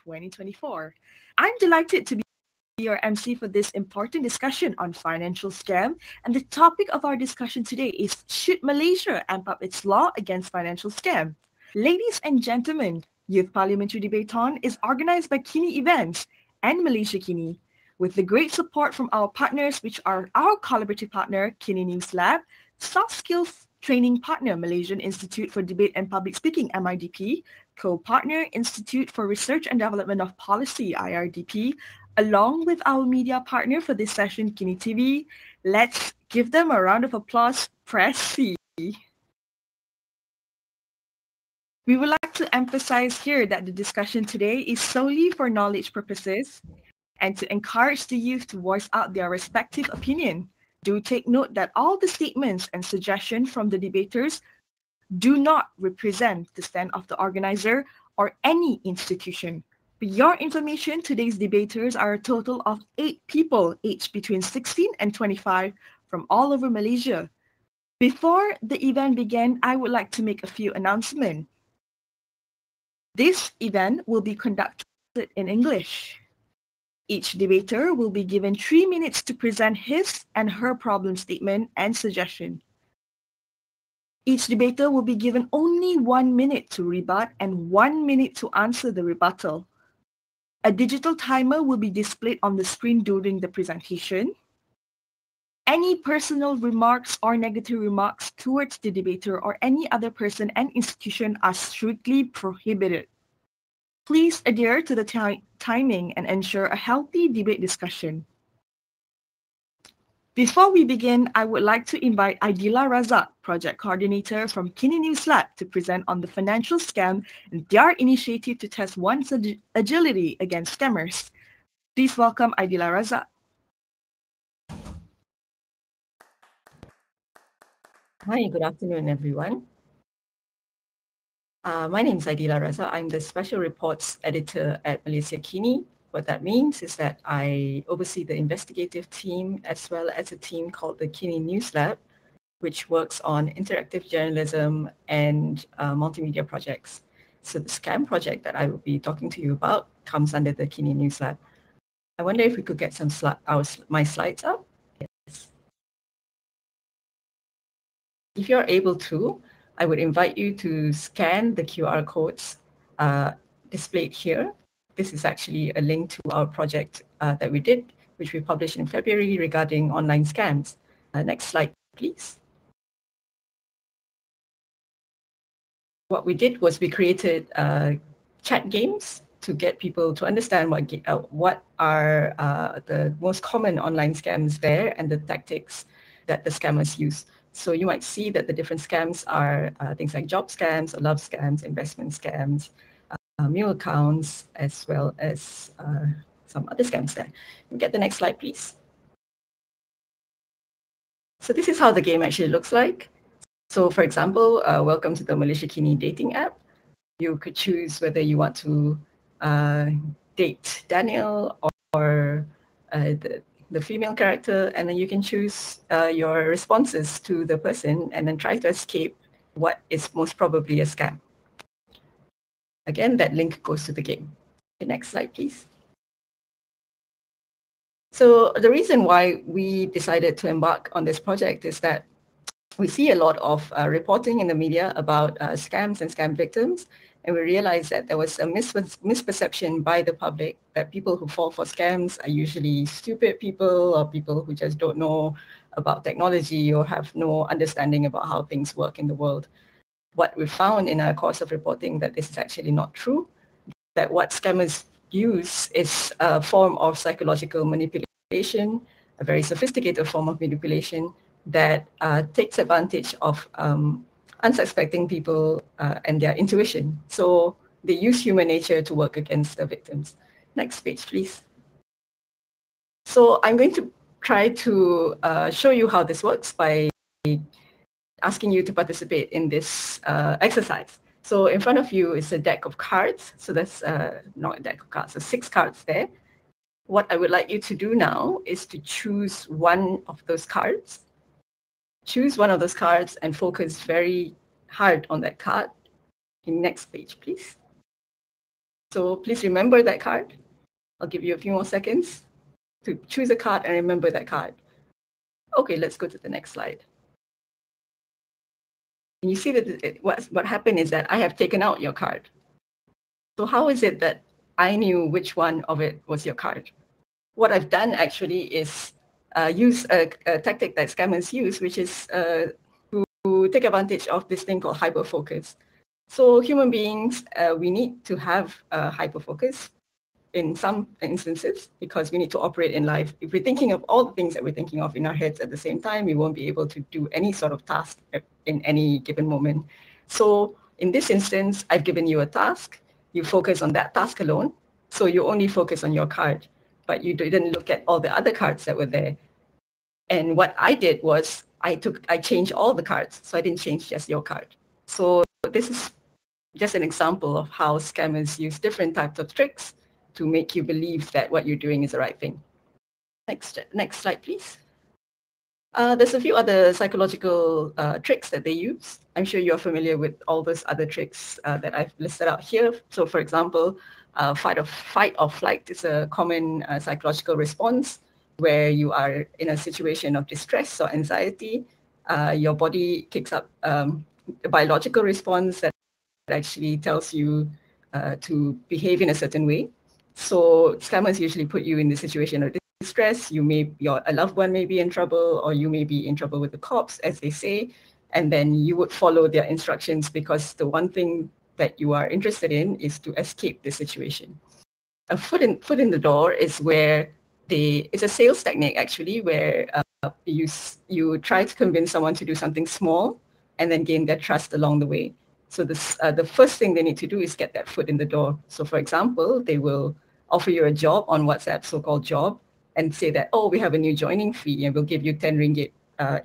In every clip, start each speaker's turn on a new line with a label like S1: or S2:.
S1: 2024. I'm delighted to be your MC for this important discussion on financial scam, and the topic of our discussion today is, should Malaysia amp up its law against financial scam? Ladies and gentlemen, Youth Parliamentary Debathon is organized by Kini Events and Malaysia Kini, with the great support from our partners, which are our collaborative partner, Kini News Lab, soft skills training partner, Malaysian Institute for Debate and Public Speaking, MIDP, co-partner, Institute for Research and Development of Policy, IRDP, along with our media partner for this session, Kini TV. Let's give them a round of applause. Press C. We would like to emphasize here that the discussion today is solely for knowledge purposes and to encourage the youth to voice out their respective opinion. Do take note that all the statements and suggestions from the debaters do not represent the stand of the organizer or any institution. For your information, today's debaters are a total of 8 people aged between 16 and 25 from all over Malaysia. Before the event began, I would like to make a few announcements. This event will be conducted in English. Each debater will be given 3 minutes to present his and her problem statement and suggestion. Each debater will be given only 1 minute to rebut and 1 minute to answer the rebuttal. A digital timer will be displayed on the screen during the presentation. Any personal remarks or negative remarks towards the debater or any other person and institution are strictly prohibited. Please adhere to the timing and ensure a healthy debate discussion. Before we begin, I would like to invite Aidila Razak, Project Coordinator from Kini News Lab, to present on the financial scam and their initiative to test one's agility against scammers. Please welcome Aidila Razak.
S2: Hi, good afternoon, everyone. My name is Aidila Razak. I'm the Special Reports Editor at Malaysia Kini. What that means is that I oversee the investigative team as well as a team called the Kini News Lab, which works on interactive journalism and multimedia projects. So the scam project that I will be talking to you about comes under the Kini News Lab. I wonder if we could get some my slides up. Yes. If you're able to, I would invite you to scan the QR codes displayed here. This is actually a link to our project that we did, which we published in February regarding online scams. Next slide, please. What we did was we created chat games to get people to understand what are the most common online scams there and the tactics that the scammers use. So you might see that the different scams are things like job scams, love scams, investment scams, meal accounts, as well as some other scams there. Can we get the next slide, please? So this is how the game actually looks like. So for example, welcome to the Malaysia Kini dating app. You could choose whether you want to date Daniel or the female character, and then you can choose your responses to the person and then try to escape what is most probably a scam. Again, that link goes to the game. The next slide, please. So the reason why we decided to embark on this project is that we see a lot of reporting in the media about scams and scam victims, and we realized that there was a misperception by the public that people who fall for scams are usually stupid people or people who just don't know about technology or have no understanding about how things work in the world. What we found in our course of reporting that this is actually not true, that what scammers use is a form of psychological manipulation, a very sophisticated form of manipulation that takes advantage of unsuspecting people and their intuition. So they use human nature to work against the victims. Next page, please. So I'm going to try to show you how this works by asking you to participate in this exercise. So in front of you is a deck of cards. So that's not a deck of cards, so 6 cards there. What I would like you to do now is to choose one of those cards. Choose one of those cards and focus very hard on that card. Next page, please. So please remember that card. I'll give you a few more seconds to choose a card and remember that card. Okay, let's go to the next slide. And you see that what happened is that I have taken out your card. So how is it that I knew which one of it was your card? What I've done actually is use a tactic that scammers use, which is to take advantage of this thing called hyperfocus. So human beings, we need to have hyperfocus in some instances because we need to operate in life. If we're thinking of all the things that we're thinking of in our heads at the same time, we won't be able to do any sort of task in any given moment. So in this instance, I've given you a task. You focus on that task alone. So you only focus on your card, but you didn't look at all the other cards that were there. And what I did was I changed all the cards. So I didn't change just your card. So this is just an example of how scammers use different types of tricks to make you believe that what you're doing is the right thing. Next slide, please. There's a few other psychological tricks that they use. I'm sure you're familiar with all those other tricks that I've listed out here. So for example, fight or flight is a common psychological response where you are in a situation of distress or anxiety. Your body kicks up a biological response that actually tells you to behave in a certain way. So scammers usually put you in the situation of distress. A loved one may be in trouble, or you may be in trouble with the cops, as they say, and then you would follow their instructions because the one thing that you are interested in is to escape the situation. A foot in the door is where it's a sales technique actually, where you try to convince someone to do something small and then gain their trust along the way. So the first thing they need to do is get that foot in the door. So for example, they will offer you a job on WhatsApp, so-called job, and say that, oh, we have a new joining fee and we'll give you 10 ringgit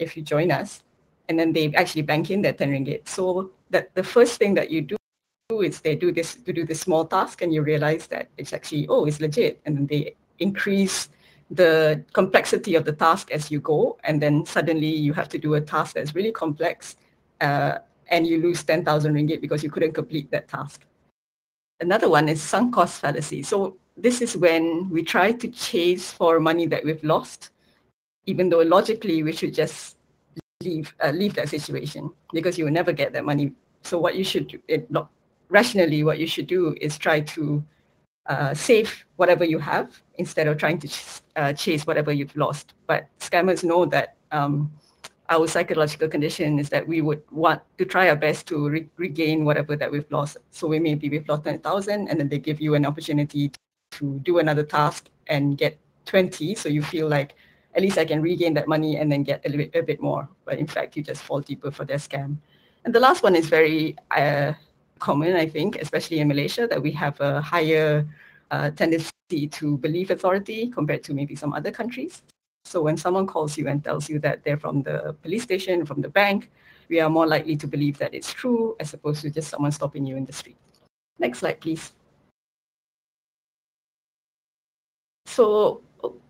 S2: if you join us. And then they actually bank in that 10 ringgit. So that the first thing that you do is they do this small task and you realize that it's actually, oh, it's legit. And then they increase the complexity of the task as you go. And then suddenly you have to do a task that's really complex and you lose 10,000 ringgit because you couldn't complete that task. Another one is sunk cost fallacy. So this is when we try to chase for money that we've lost, even though logically we should just leave that situation because you will never get that money. So what you should do, rationally, what you should do is try to save whatever you have instead of trying to chase whatever you've lost. But scammers know that our psychological condition is that we would want to try our best to regain whatever that we've lost. So we've lost 10,000 and then they give you an opportunity to do another task and get 20. So you feel like, at least I can regain that money and then get a bit more. But in fact, you just fall deeper for their scam. And the last one is very common, I think, especially in Malaysia, that we have a higher tendency to believe authority compared to maybe some other countries. So when someone calls you and tells you that they're from the police station, from the bank, we are more likely to believe that it's true as opposed to just someone stopping you in the street. Next slide, please. So,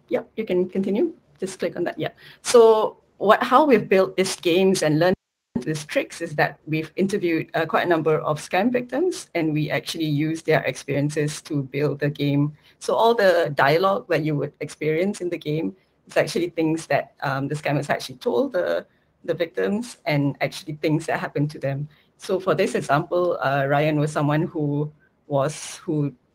S2: yeah, you can continue. Just click on that. Yeah. So how we've built these games and learned these tricks is that we've interviewed quite a number of scam victims, and we actually use their experiences to build the game. So all the dialogue that you would experience in the game is actually things that the scammers actually told the victims, and actually things that happened to them. So for this example, Ryan was someone who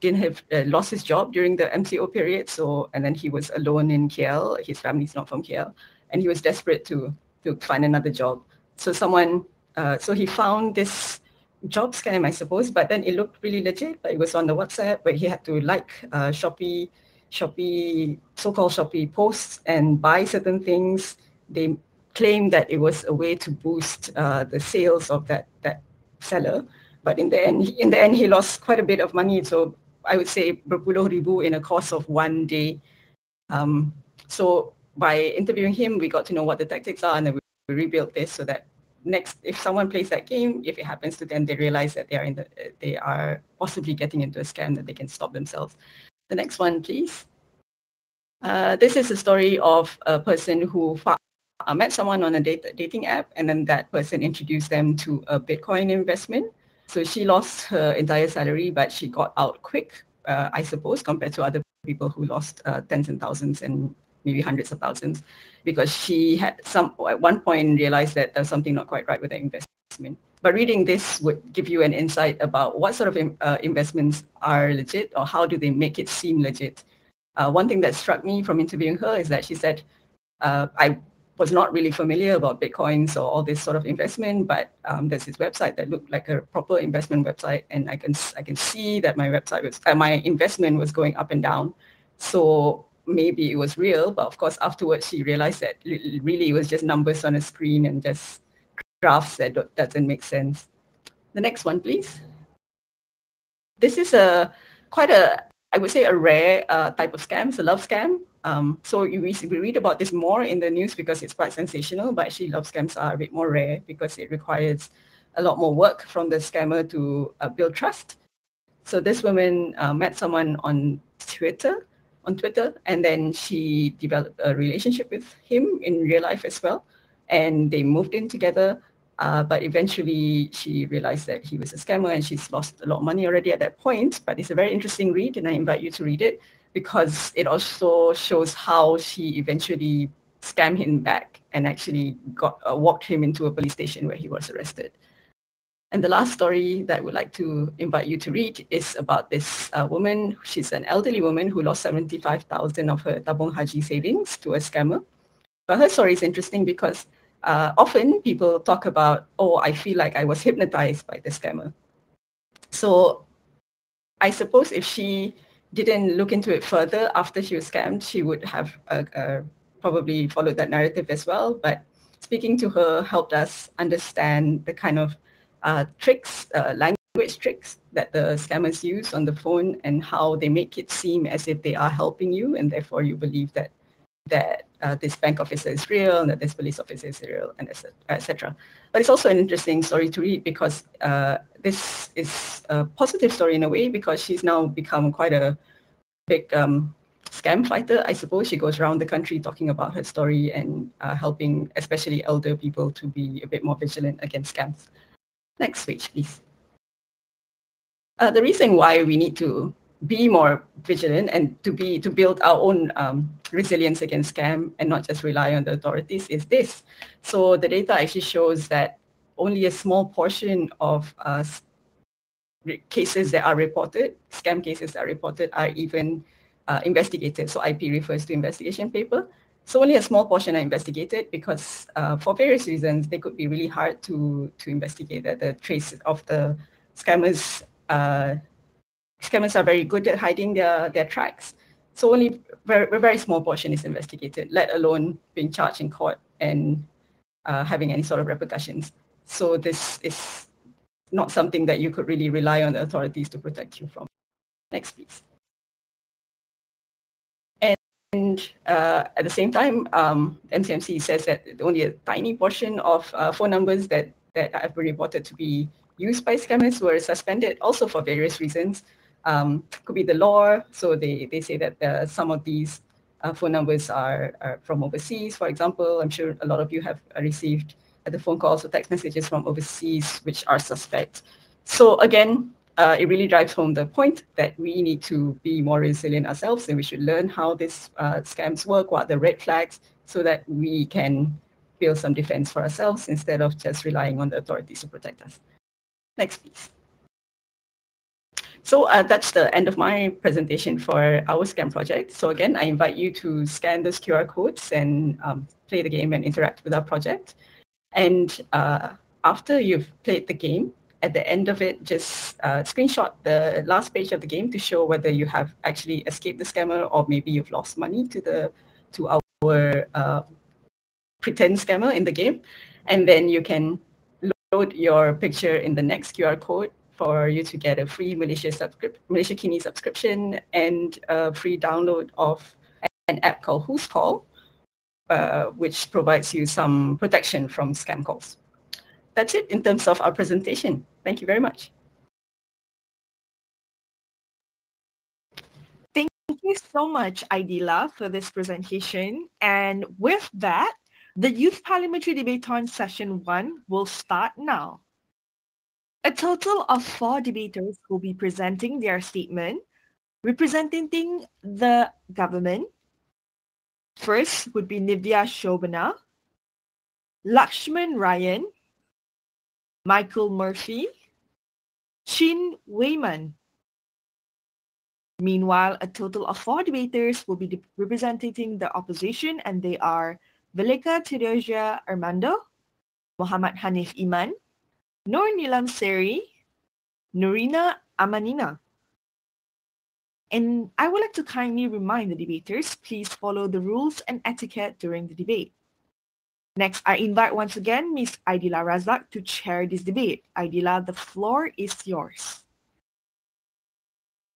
S2: didn't have lost his job during the MCO period. So, and then he was alone in KL. His family's not from KL, and he was desperate to find another job. So so he found this job scam, I suppose, but then it looked really legit. But it was on the WhatsApp, but he had to like Shopee, so-called Shopee posts and buy certain things. They claimed that it was a way to boost the sales of that seller. But in the end, he lost quite a bit of money. So I would say berpuluh ribu in a course of one day. So by interviewing him, we got to know what the tactics are, and then we rebuilt this so that next, if someone plays that game, if it happens to them, they realize that they are possibly getting into a scam, that they can stop themselves. The next one, please. This is a story of a person who met someone on a dating app, and then that person introduced them to a Bitcoin investment. So she lost her entire salary, but she got out quick, I suppose, compared to other people who lost tens and thousands and maybe hundreds of thousands, because she had at one point realized that there's something not quite right with the investment. But reading this would give you an insight about what sort of investments are legit, or how do they make it seem legit. One thing that struck me from interviewing her is that she said, I was not really familiar about Bitcoins or all this sort of investment, but there's this website that looked like a proper investment website, and I can see that my website was my investment was going up and down. So maybe it was real, but of course afterwards she realized that really it was just numbers on a screen and just graphs that doesn't make sense. The next one, please. This is quite a, I would say, a rare type of scam. It's a love scam. So we read about this more in the news because it's quite sensational, but actually love scams are a bit more rare because it requires a lot more work from the scammer to build trust. So this woman met someone on Twitter, and then she developed a relationship with him in real life as well, and they moved in together. But eventually she realized that he was a scammer, and she's lost a lot of money already at that point. But it's a very interesting read, and I invite you to read it because it also shows how she eventually scammed him back and actually walked him into a police station where he was arrested. And the last story that I would like to invite you to read is about this woman. She's an elderly woman who lost 75,000 of her tabung haji savings to a scammer. But her story is interesting because often people talk about, oh, I feel like I was hypnotized by the scammer. So I suppose if she didn't look into it further after she was scammed, she would have probably followed that narrative as well. But speaking to her helped us understand the kind of tricks, language tricks that the scammers use on the phone, and how they make it seem as if they are helping you, and therefore you believe that this bank officer is real, and that this police officer is real, and etc. But it's also an interesting story to read because this is a positive story in a way, because she's now become quite a big scam fighter, I suppose. She goes around the country talking about her story and helping especially elder people to be a bit more vigilant against scams. Next page, please. The reason why we need to be more vigilant and to build our own resilience against scam and not just rely on the authorities is this. So the data actually shows that only a small portion of cases that are reported, scam cases that are reported, are even investigated. So IP refers to investigation paper. So only a small portion are investigated because for various reasons, they could be really hard to investigate. That the trace of the scammers are very good at hiding their tracks. So only a very small portion is investigated, let alone being charged in court and having any sort of repercussions. So this is not something that you could really rely on the authorities to protect you from. Next, please. And at the same time, MCMC says that only a tiny portion of phone numbers that have been reported to be used by scammers were suspended, also for various reasons. Could be the law. So they say that some of these phone numbers are from overseas. For example, I'm sure a lot of you have received the phone calls or text messages from overseas which are suspect. So again, it really drives home the point that we need to be more resilient ourselves, and we should learn how these scams work, what are the red flags, so that we can build some defense for ourselves instead of just relying on the authorities to protect us. Next, please. So that's the end of my presentation for our scam project. So again, I invite you to scan those QR codes and play the game and interact with our project. And after you've played the game, at the end of it, just screenshot the last page of the game to show whether you have actually escaped the scammer, or maybe you've lost money to our pretend scammer in the game. And then you can load your picture in the next QR code for you to get a free Malaysia Kini subscription and a free download of an app called Who's Call, which provides you some protection from scam calls. That's it in terms of our presentation. Thank you very much.
S1: Thank you so much, Aidila, for this presentation. And with that, the Youth Parliamentary Debathon Session 1 will start now. A total of 4 debaters will be presenting their statement representing the government. First would be Nivya Shobana, Lakshman Ryan, Michael Murphy, Chin Wayman. Meanwhile, a total of 4 debaters will be representing the opposition, and they are Velika Teresia Armando, Muhammad Hanif Iman, Nur Nilam Seri, Nurina Amanina. And I would like to kindly remind the debaters, please follow the rules and etiquette during the debate. Next, I invite once again Ms. Aidila Razak to chair this debate. Aidila, the floor is yours.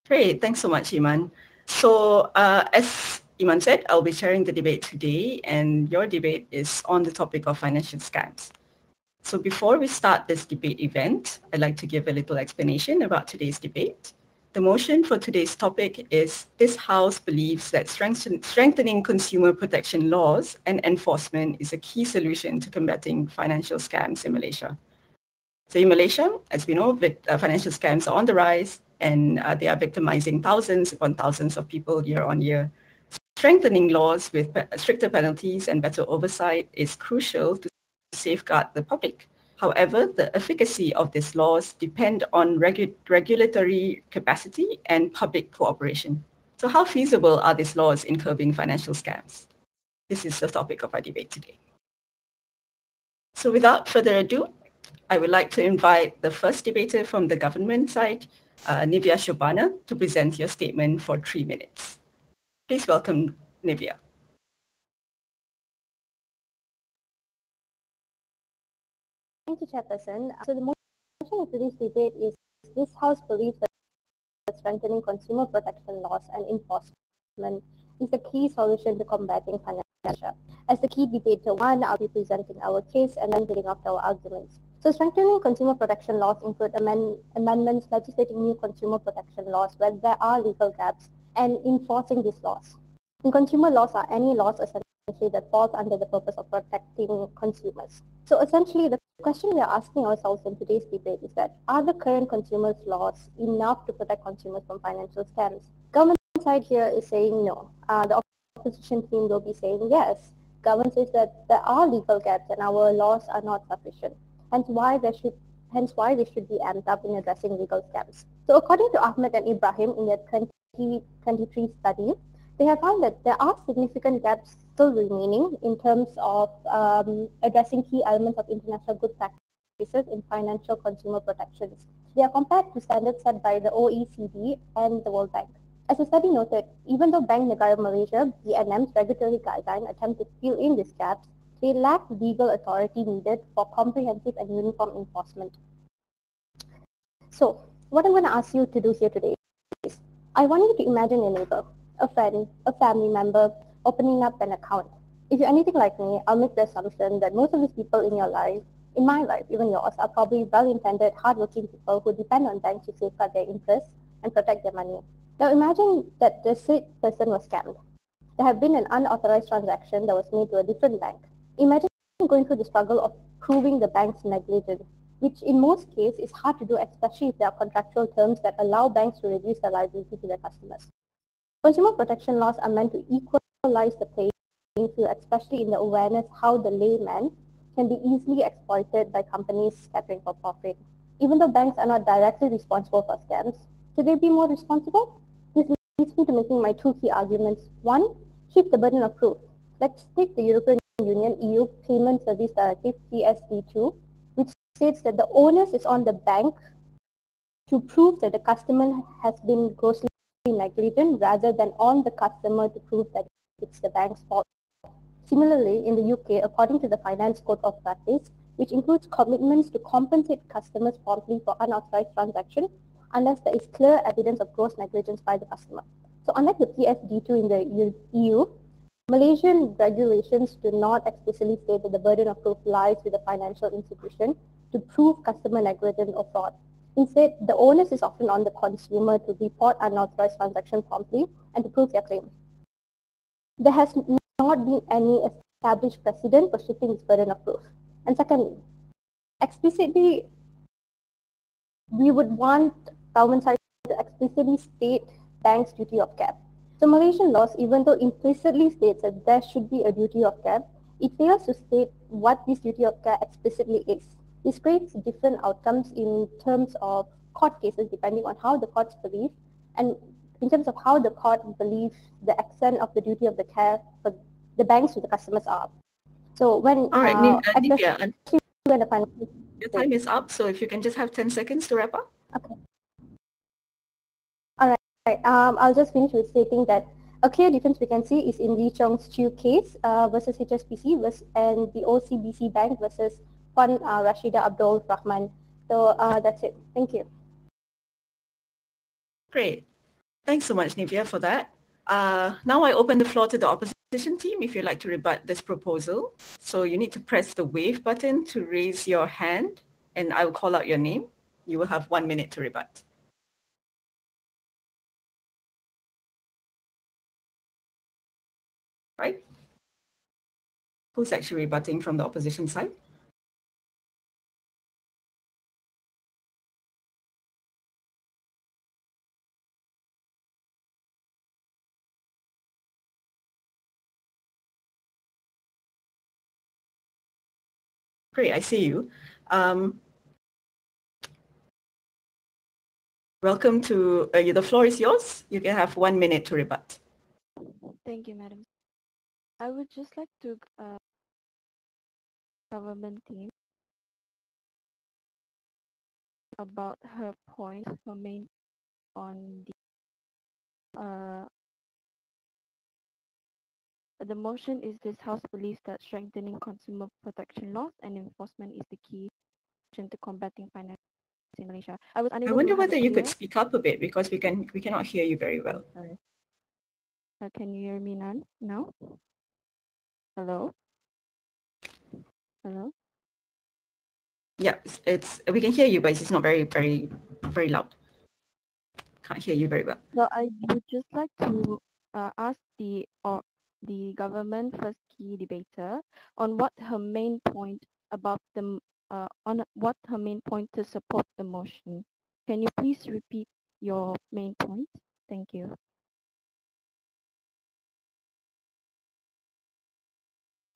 S2: Great, thanks so much, Iman. So as Iman said, I'll be chairing the debate today, and your debate is on the topic of financial scams. So before we start this debate event, I'd like to give a little explanation about today's debate. The motion for today's topic is this House believes that strengthening consumer protection laws and enforcement is a key solution to combating financial scams in Malaysia. So in Malaysia, as we know, financial scams are on the rise, and they are victimizing thousands upon thousands of people year on year. Strengthening laws with stricter penalties and better oversight is crucial to safeguard the public. However, the efficacy of these laws depend on regulatory capacity and public cooperation. So how feasible are these laws in curbing financial scams? This is the topic of our debate today. So without further ado, I would like to invite the first debater from the government side, Nivya Shobana, to present your statement for 3 minutes. Please welcome Nivya.
S3: Thank you, Chairperson. So the motion of today's debate is this House believes that strengthening consumer protection laws and enforcement is the key solution to combating financial. As the key debater one, I'll be presenting our case and then building up our arguments. So strengthening consumer protection laws include amendments legislating new consumer protection laws where there are legal gaps and enforcing these laws. And consumer laws are any laws essentially that falls under the purpose of protecting consumers. So essentially the question we are asking ourselves in today's debate is that are the current consumers laws enough to protect consumers from financial scams? Government side here is saying no. The opposition team will be saying yes. Government says that there are legal gaps and our laws are not sufficient. Hence why they should be amped up in addressing legal scams. So according to Ahmed and Ibrahim in their 2023 study, they have found that there are significant gaps still remaining in terms of addressing key elements of international good practices in financial consumer protections. They are compared to standards set by the OECD and the World Bank. As the study noted, even though Bank Negara Malaysia, BNM's regulatory guideline attempt to fill in these gaps, they lack legal authority needed for comprehensive and uniform enforcement. So, what I'm going to ask you to do here today is, I want you to imagine a neighbor, a friend, a family member opening up an account. If you're anything like me, I'll make the assumption that most of these people in your life, in my life, even yours, are probably well-intended, hardworking people who depend on banks to safeguard their interests and protect their money. Now imagine that the said person was scammed. There have been an unauthorized transaction that was made to a different bank. Imagine going through the struggle of proving the bank's negligence, which in most cases is hard to do, especially if there are contractual terms that allow banks to reduce their liability to their customers. Consumer protection laws are meant to equalize the playing field, especially in the awareness how the layman can be easily exploited by companies scattering for profit. Even though banks are not directly responsible for scams, should they be more responsible? This leads me to making my two key arguments. One, shift the burden of proof. Let's take the European Union EU Payment Service Directive PSD2, which states that the onus is on the bank to prove that the customer has been grossly negligent rather than on the customer to prove that it's the bank's fault. Similarly, in the UK, according to the Finance Code of Practice, which includes commitments to compensate customers promptly for unauthorized transactions unless there is clear evidence of gross negligence by the customer. So unlike the PSD2 in the EU, Malaysian regulations do not explicitly state that the burden of proof lies with the financial institution to prove customer negligence or fraud. Instead, the onus is often on the consumer to report unauthorized transactions promptly and to prove their claim. There has not been any established precedent for shifting this burden of proof. And secondly, explicitly we would want government side to explicitly state banks' duty of care. So Malaysian laws, even though implicitly states that there should be a duty of care, it fails to state what this duty of care explicitly is. This creates different outcomes in terms of court cases depending on how the courts believe and in terms of how the court believes the extent of the duty of the care for the banks to the customers are. So when
S2: All right, Nivea,
S3: when the financial
S2: your time is up, so if you can just have 10 seconds to wrap up.
S3: Okay. All right. I'll just finish with stating that a clear difference we can see is in Lee Chong's Chew case versus HSBC and the OCBC Bank versus Puan Rashida Abdul Rahman. So that's it. Thank you.
S2: Great. Thanks so much, Nivea, for that. Now I open the floor to the opposition team if you'd like to rebut this proposal. So you need to press the wave button to raise your hand, and I will call out your name. You will have 1 minute to rebut. Right? Who's actually rebutting from the opposition side? Great, I see you. Welcome to, the floor is yours. You can have 1 minute to rebut.
S4: Thank you, Madam. I would just like to government team about her point, her main on the motion is this House believes that strengthening consumer protection laws and enforcement is the key to combating finance in Malaysia. I was unable
S2: I wonder
S4: to have
S2: whether
S4: it
S2: you could
S4: clear.
S2: speak up a bit because we cannot hear you very well.
S4: Sorry. Can you hear me now? Hello? Hello?
S2: Yeah, we can hear you, but it's not very loud. Can't hear you very well.
S4: So I would just like to ask the government first key debater on what her main point about the on what her main point to support the motion. Can you please repeat your main point? Thank you.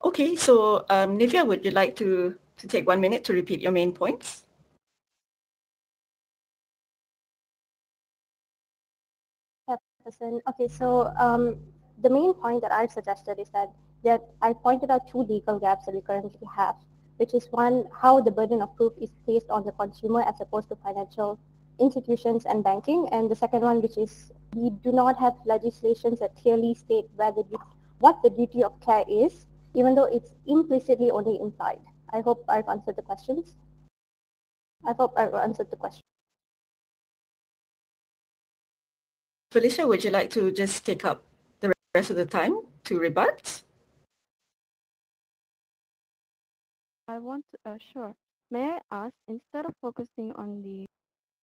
S2: Okay, so Nivea, would you like to take 1 minute to repeat your main points?
S3: Okay, so the main point that I've suggested is that I pointed out two legal gaps that we currently have, which is one, how the burden of proof is placed on the consumer as opposed to financial institutions and banking, and the second one, which is we do not have legislations that clearly state what the duty of care is, even though it's implicitly only implied. I hope I've answered the questions.
S2: Felicia, would you like to just take up the rest of the time to rebut?
S4: Sure. May I ask, instead of focusing on the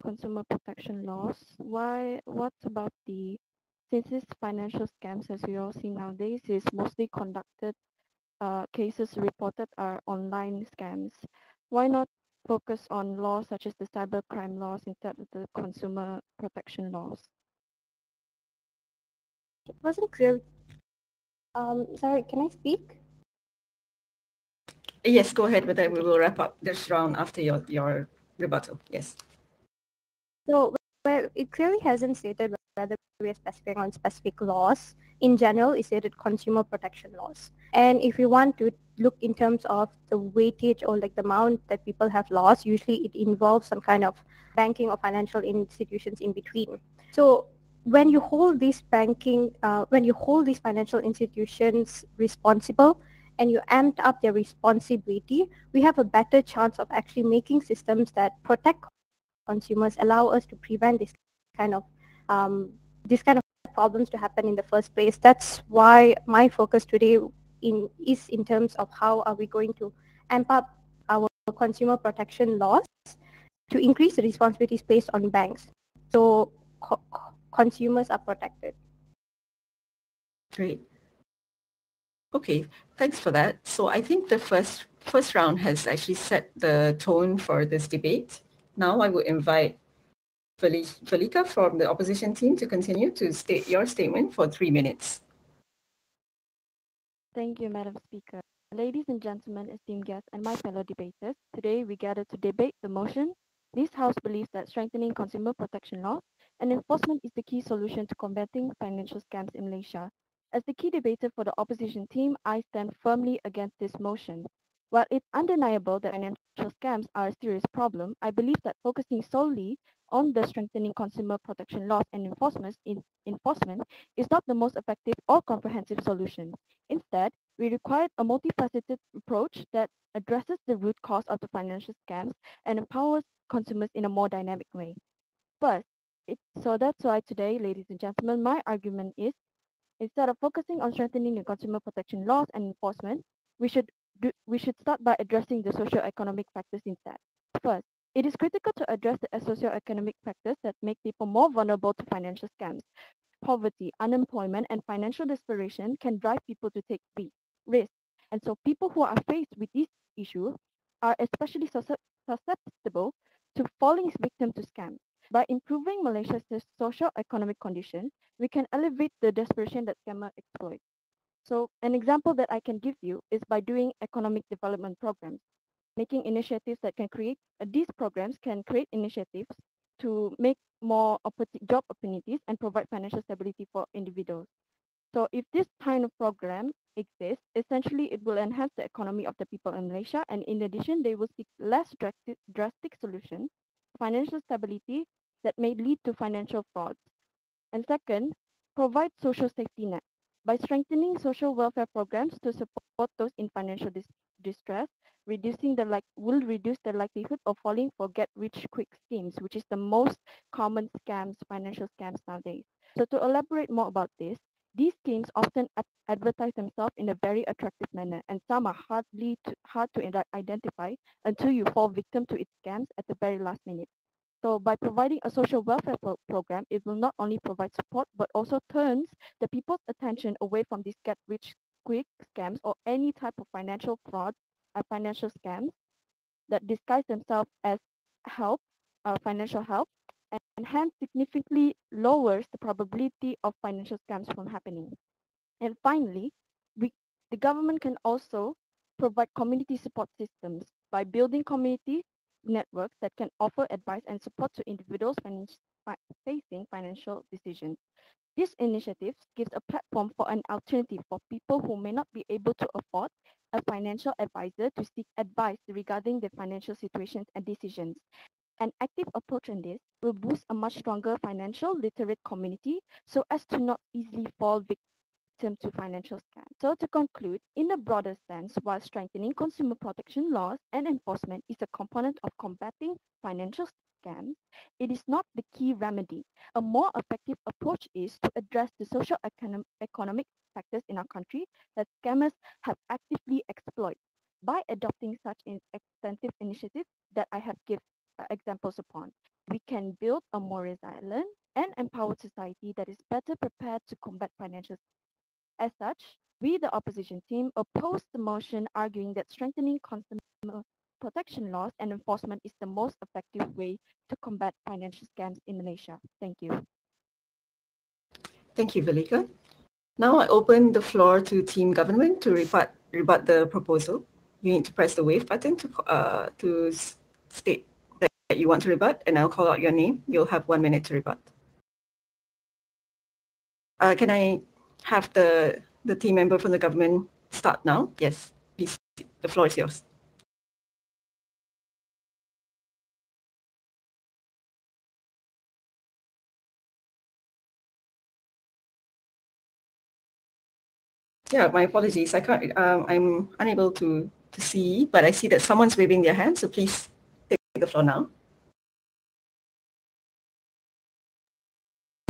S4: consumer protection laws, what about since this financial scams, as we all see nowadays, is mostly conducted, cases reported are online scams. Why not focus on laws such as the cybercrime laws instead of the consumer protection laws?
S3: It wasn't clear. Sorry, can I speak?
S2: Yes, go ahead with that. We will wrap up this round after your rebuttal. Yes.
S3: So it clearly hasn't stated whether we're specifying on specific laws. In general, it stated consumer protection laws. And if you want to look in terms of the weightage or like the amount that people have lost, usually it involves some kind of banking or financial institutions in between. So when you hold these financial institutions responsible and you amped up their responsibility, we have a better chance of actually making systems that protect consumers, allow us to prevent this kind of problems to happen in the first place. That's why my focus today is in terms of how are we going to amp up our consumer protection laws to increase the responsibilities placed on banks, so consumers are protected.
S2: Great. Okay, thanks for that. So I think the first round has actually set the tone for this debate. Now I would invite Velika from the opposition team to continue to state your statement for 3 minutes.
S4: Thank you, Madam Speaker. Ladies and gentlemen, esteemed guests, and my fellow debaters, today we gather to debate the motion. This House believes that strengthening consumer protection laws and enforcement is the key solution to combating financial scams in Malaysia. As the key debater for the opposition team, I stand firmly against this motion. While it's undeniable that financial scams are a serious problem, I believe that focusing solely on the strengthening consumer protection laws and enforcement is not the most effective or comprehensive solution. Instead, we require a multifaceted approach that addresses the root cause of the financial scams and empowers consumers in a more dynamic way. First, so that's why today, ladies and gentlemen, my argument is instead of focusing on strengthening the consumer protection laws and enforcement, we should start by addressing the socio-economic factors instead. First, it is critical to address the socio-economic factors that make people more vulnerable to financial scams. Poverty, unemployment, and financial desperation can drive people to take risks. And so people who are faced with these issues are especially susceptible to falling victim to scams. By improving Malaysia's socio-economic condition, we can elevate the desperation that scammers exploit. So an example that I can give you is by doing economic development programs, making initiatives that can create, these programs can create initiatives to make more job opportunities and provide financial stability for individuals. So if this kind of program exists, essentially it will enhance the economy of the people in Malaysia, and in addition, they will seek less drastic solutions, financial stability that may lead to financial frauds. And second, provide social safety net. By strengthening social welfare programs to support those in financial distress, will reduce the likelihood of falling for get-rich-quick schemes, which is the most common financial scams nowadays. So to elaborate more about this, these schemes often advertise themselves in a very attractive manner, and some are hard to identify until you fall victim to its scams at the very last minute. So by providing a social welfare program, it will not only provide support, but also turns the people's attention away from these get-rich-quick scams or any type of financial fraud or financial scams that disguise themselves as financial help, and hence significantly lowers the probability of financial scams from happening. And finally, the government can also provide community support systems by building community networks that can offer advice and support to individuals facing financial decisions. This initiative gives a platform for an alternative for people who may not be able to afford a financial advisor to seek advice regarding their financial situations and decisions. An active approach in this will boost a much stronger financial literate community so as to not easily fall victim to financial scams. So to conclude, in a broader sense, while strengthening consumer protection laws and enforcement is a component of combating financial scams, it is not the key remedy. A more effective approach is to address the social economic factors in our country that scammers have actively exploited. By adopting such extensive initiatives that I have given examples upon, we can build a more resilient and empowered society that is better prepared to combat financial. As such, we, the opposition team, oppose the motion arguing that strengthening consumer protection laws and enforcement is the most effective way to combat financial scams in Malaysia. Thank you.
S2: Thank you, Velika. Now I open the floor to team government to rebut the proposal. You need to press the wave button to state that you want to rebut, and I'll call out your name. You'll have 1 minute to rebut. Can I have the team member from the government start now? Yes, please. The floor is yours. Yeah, my apologies. I can't. I'm unable to see, but I see that someone's waving their hand. So please take the floor now.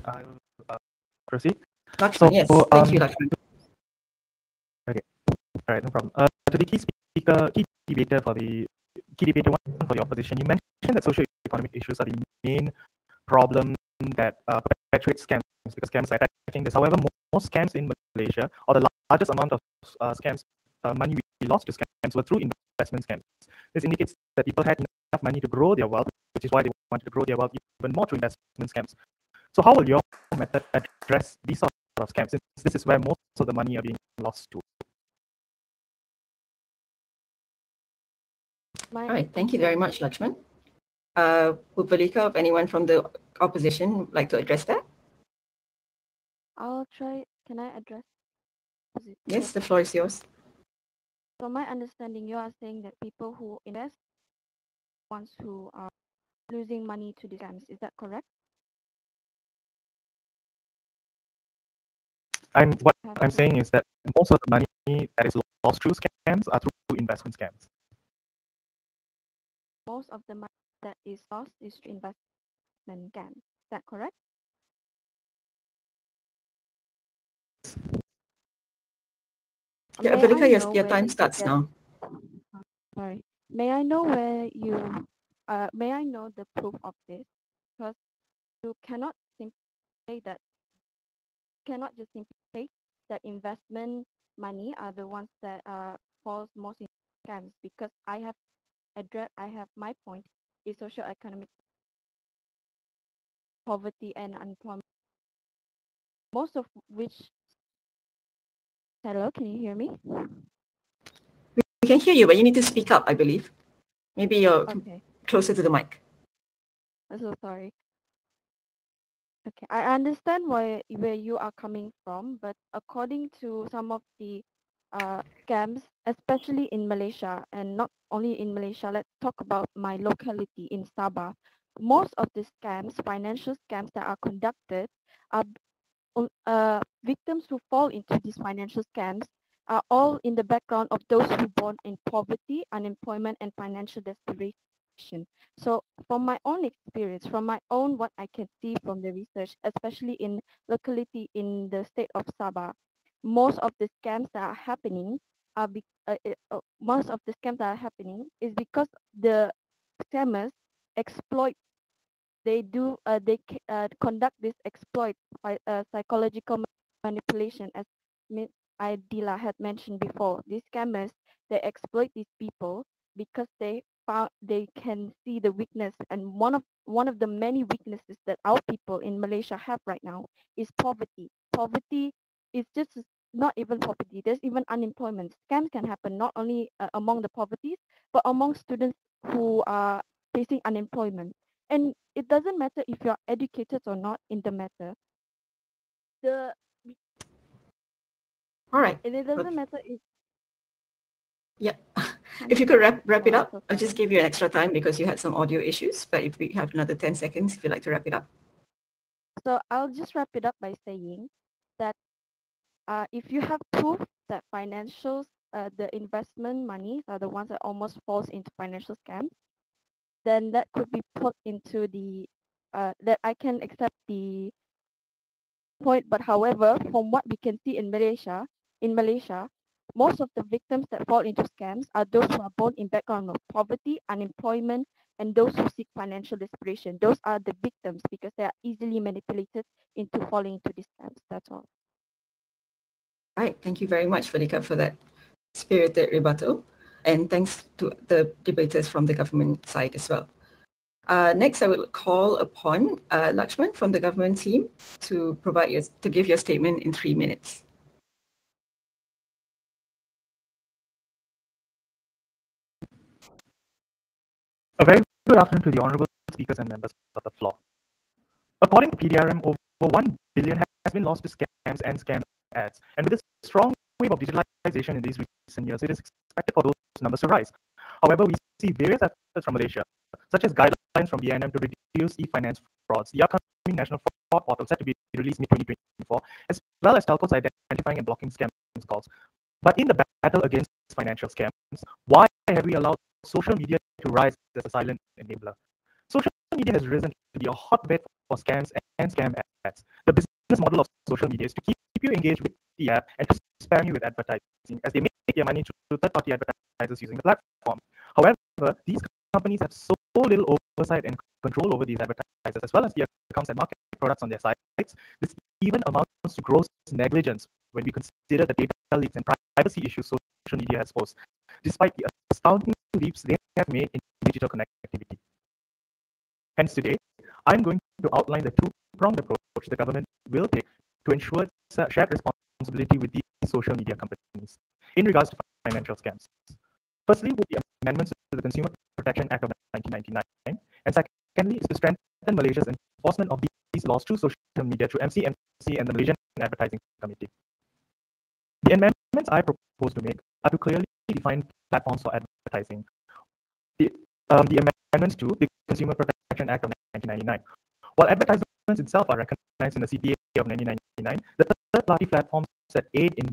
S5: I'll proceed.
S2: Lakshman, yes. Thank you, Lakshman.
S5: Okay. All right, no problem. To the key debater one for the opposition, you mentioned that socio-economic issues are the main problem that perpetuates scams, because scams are attacking this. However, most scams in Malaysia, or the largest amount of scams, money we lost to scams, were through investment scams. This indicates that people had money to grow their wealth, which is why they wanted to grow their wealth even more through investment scams. So how will your method address these sort of scams, since this is where most of the money are being lost to?
S2: All right, thank you very much, Lakshman. Would Valika or anyone from the opposition like to address that?
S4: I'll try. Can I address?
S2: Yes, the floor is yours.
S4: From my understanding, you are saying that people who invest, ones who are losing money to the scams. Is that correct?
S5: What I'm saying is that most of the money that is lost through scams are through investment scams.
S4: Most of the money that is lost is through investment scams. Is that correct?
S2: Yeah,
S4: May I
S2: Valika,
S4: know
S2: your
S4: where
S2: time
S4: did you
S2: starts
S4: get-
S2: now.
S4: Sorry. May I know where you? May I know the proof of this? Because you cannot simply say that. Cannot just simply say that investment money are the ones that falls most in scams, because I have my point is socio-economic poverty and unemployment, most of which. Hello, can you hear me?
S2: We can hear you, but you need to speak up, I believe. Maybe you're
S4: Okay,
S2: closer to the mic.
S4: I'm so sorry. Okay, I understand where you are coming from, but according to some of the scams, especially in Malaysia, and not only in Malaysia, let's talk about my locality in Sabah. Most of the scams, financial scams that are conducted, are victims who fall into these financial scams are all in the background of those who born in poverty, unemployment, and financial desperation. So from my own experience, from my own what I can see from the research, especially in locality in the state of Sabah, most of the scams that are happening most of the scams that are happening is because the scammers exploit conduct this exploit by psychological manipulation, as Ms. Adila had mentioned before. These scammers, they exploit these people because they can see the weakness, and one of the many weaknesses that our people in Malaysia have right now is poverty. Poverty is just not even poverty. There's even unemployment. Scams can happen not only among the poverties, but among students who are facing unemployment. And it doesn't matter if you're educated or not in the matter.
S2: All right.
S4: And it doesn't matter if.
S2: Yeah. If you could wrap it up,
S4: so
S2: I'll just give you an extra time because you had some audio issues. But if we have another 10 seconds, if you'd like to wrap it up.
S4: So I'll just wrap it up by saying that if you have proof that the investment monies are the ones that almost falls into financial scams, then that could be put into that I can accept the point. But however, from what we can see in Malaysia, most of the victims that fall into scams are those who are born in background of poverty, unemployment, and those who seek financial desperation. Those are the victims because they are easily manipulated into falling into these scams. That's all.
S2: All right. Thank you very much, Valika, for that spirited rebuttal. And thanks to the debaters from the government side as well. Next, I will call upon Lakshman from the government team to give your statement in 3 minutes.
S5: A very good afternoon to the honourable speakers and members of the floor. According to PDRM, over 1 billion has been lost to scams and scam ads. And with this strong wave of digitalization in these recent years, it is expected for those numbers to rise. However, we see various efforts from Malaysia, such as guidelines from BNM to reduce e-finance frauds, the upcoming national fraud portal set to be released mid-2024, as well as telcos identifying and blocking scam calls. But in the battle against financial scams, why have we allowed social media to rise as a silent enabler? Social media has risen to be a hotbed for scams and scam ads. The business model of social media is to keep you engaged with the app and to spam you with advertising, as they make their money through third-party advertisers using the platform. However, these companies have so little oversight and control over these advertisers, as well as the accounts that market products on their sites. This even amounts to gross negligence when we consider the data leaks and privacy issues social media has posed. despite the astounding leaps they have made in digital connectivity. Hence today, I'm going to outline the two-pronged approach the government will take to ensure shared responsibility with these social media companies in regards to financial scams. Firstly, with the amendments to the Consumer Protection Act of 1999, and secondly is to strengthen Malaysia's enforcement of these laws through social media through MCMC and the Malaysian Advertising Committee. The amendments I propose to make are to clearly define platforms for advertising. The amendments to the Consumer Protection Act of 1999. While advertisements itself are recognized in the CPA of 1999, the third-party platforms that aid in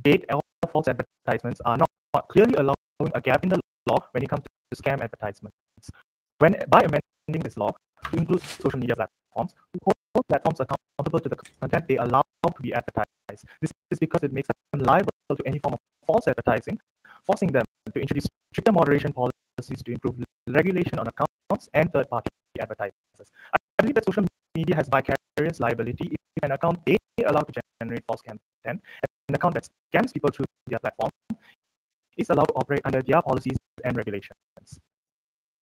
S5: bait or false advertisements are not clearly allowing a gap in the law when it comes to scam advertisements. By amending this law to include social media platforms, we hold platforms accountable to the content they allow to be advertised. This is because it makes them liable to any form of false advertising, forcing them to introduce stricter moderation policies to improve regulation on accounts and third-party advertisers. I believe that social media has vicarious liability if an account they allow to generate false content, an account that scams people through their platform, is allowed to operate under their policies and regulations.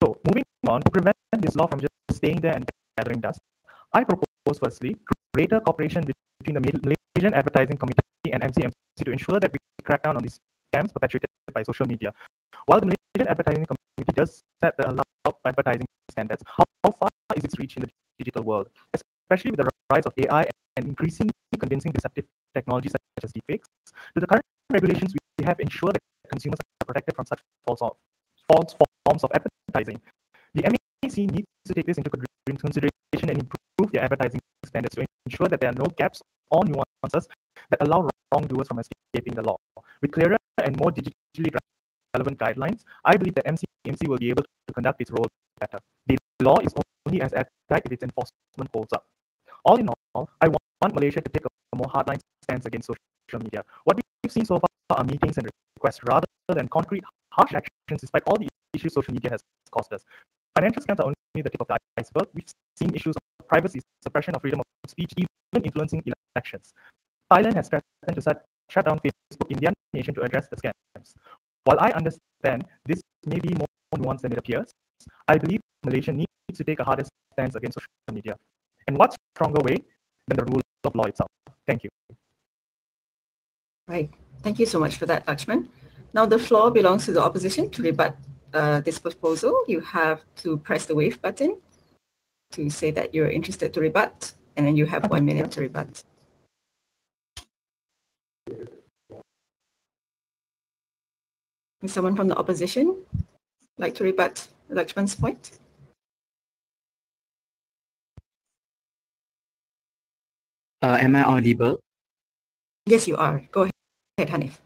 S5: So, moving on, to prevent this law from just staying there and gathering dust, I propose firstly greater cooperation between the Malaysian Advertising Committee and MCMC to ensure that we crack down on these scams perpetrated by social media. While the Malaysian Advertising Committee does set the allowed advertising standards, how far is its reach in the digital world, especially with the rise of AI and increasingly convincing deceptive technologies such as deepfakes? Do the current regulations we have ensure that consumers are protected from such false forms of advertising? The MAC needs to take this into consideration and improve their advertising standards to ensure that there are no gaps or nuances that allow wrongdoers from escaping the law. With clearer and more digitally relevant guidelines, I believe that MCMC will be able to conduct its role better. The law is only as airtight if its enforcement holds up. All in all, I want Malaysia to take a more hardline stance against social media. What we've seen so far are meetings and requests rather than concrete, harsh actions despite all the issues social media has caused us. Financial scams are only the tip of the iceberg. We've seen issues of privacy, suppression of freedom of speech, even influencing elections. Thailand has threatened to shut down Facebook in their nation to address the scams. While I understand this may be more nuanced than it appears, I believe Malaysia needs to take a harder stance against social media. And what stronger way than the rule of law itself? Thank you.
S2: Right. Thank you so much for that, Lakshman. Now the floor belongs to the opposition to rebut this proposal. You have to press the wave button to say that you're interested to rebut, and then you have 1 minute to rebut. Is someone from the opposition like to rebut Lakshman's point?
S6: Am I audible?
S2: Yes, you are. Go ahead, Hanif.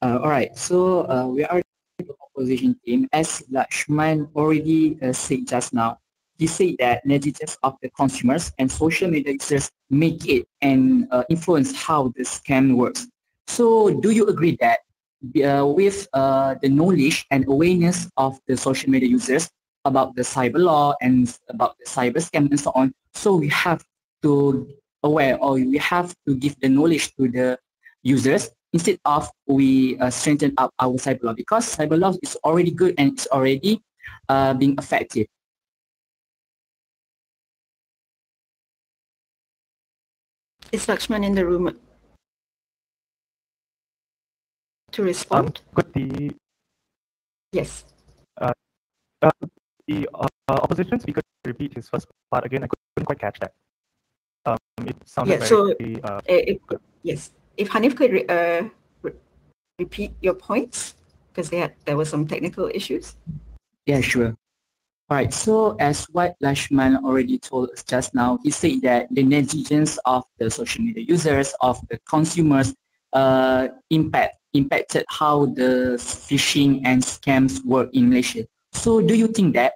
S6: All right. So we are the opposition team. As Lakshman already said just now, he said that negligence of the consumers and social media users make it and influence how the scam works. So do you agree that with the knowledge and awareness of the social media users about the cyber law and about the cyber scam and so on, so we have to aware or we have to give the knowledge to the users instead of we strengthen up our cyber law, because cyber law is already good and it's already being effective.
S2: Is Lakshman in the room to respond?
S5: Could the
S2: Yes.
S5: The opposition speaker repeat his first part again? I couldn't quite catch that. It sounded very good.
S2: Yes. If Hanif could repeat your points, because there were some technical issues.
S6: Yeah, sure. All right, so as what Lakshman already told us just now, he said that the negligence of the social media users, of the consumers, impacted how the phishing and scams work in Malaysia. So do you think that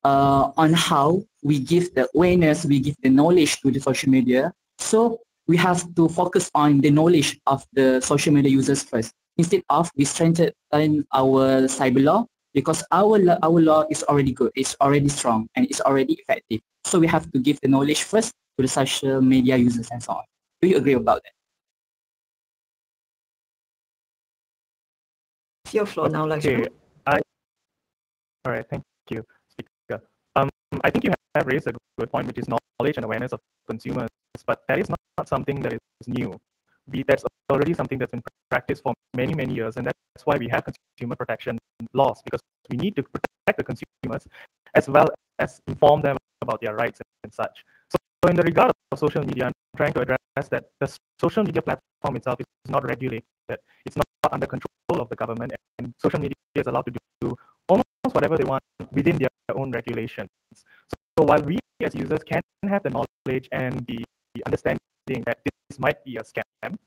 S6: on how we give the awareness, we give the knowledge to the social media, so we have to focus on the knowledge of the social media users first, instead of we strengthen our cyber law, because our law is already good, it's already strong, and it's already effective. So we have to give the knowledge first to the social media users and so on. Do you agree about that?
S2: your floor now, Lakshman.
S5: All right, thank you, Speaker. I think you have raised a good point, which is knowledge and awareness of consumers, but that is not something that is new. That's already something that's been practiced for many, many years, and that's why we have consumer protection laws, because we need to protect the consumers as well as inform them about their rights and such. So in the regard of social media, I'm trying to address that the social media platform itself is not regulated. It's not under control of the government, and social media is allowed to do almost whatever they want within their own regulations. So while we as users can have the knowledge and the understanding that this might be a scam,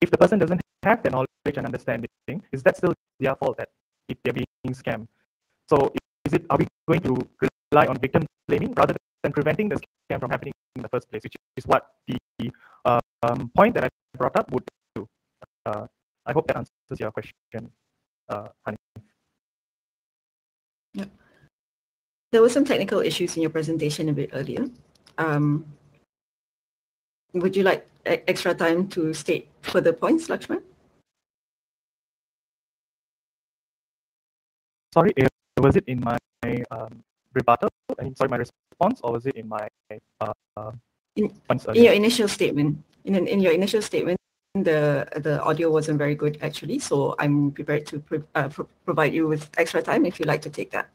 S5: if the person doesn't have the knowledge and understanding, is that still their fault that if they're being scammed? So are we going to rely on victim blaming rather than preventing the scam from happening in the first place, which is what the point that I brought up would do. I hope that answers your question, Hani.
S2: Yep. There were some technical issues in your presentation a bit earlier. Would you like extra time to state further points, Lakshman?
S5: Sorry, was it in my rebuttal? My response, or was it in my
S2: in your initial statement? In your initial statement, the audio wasn't very good actually, so I'm prepared to provide you with extra time if you'd like to take that.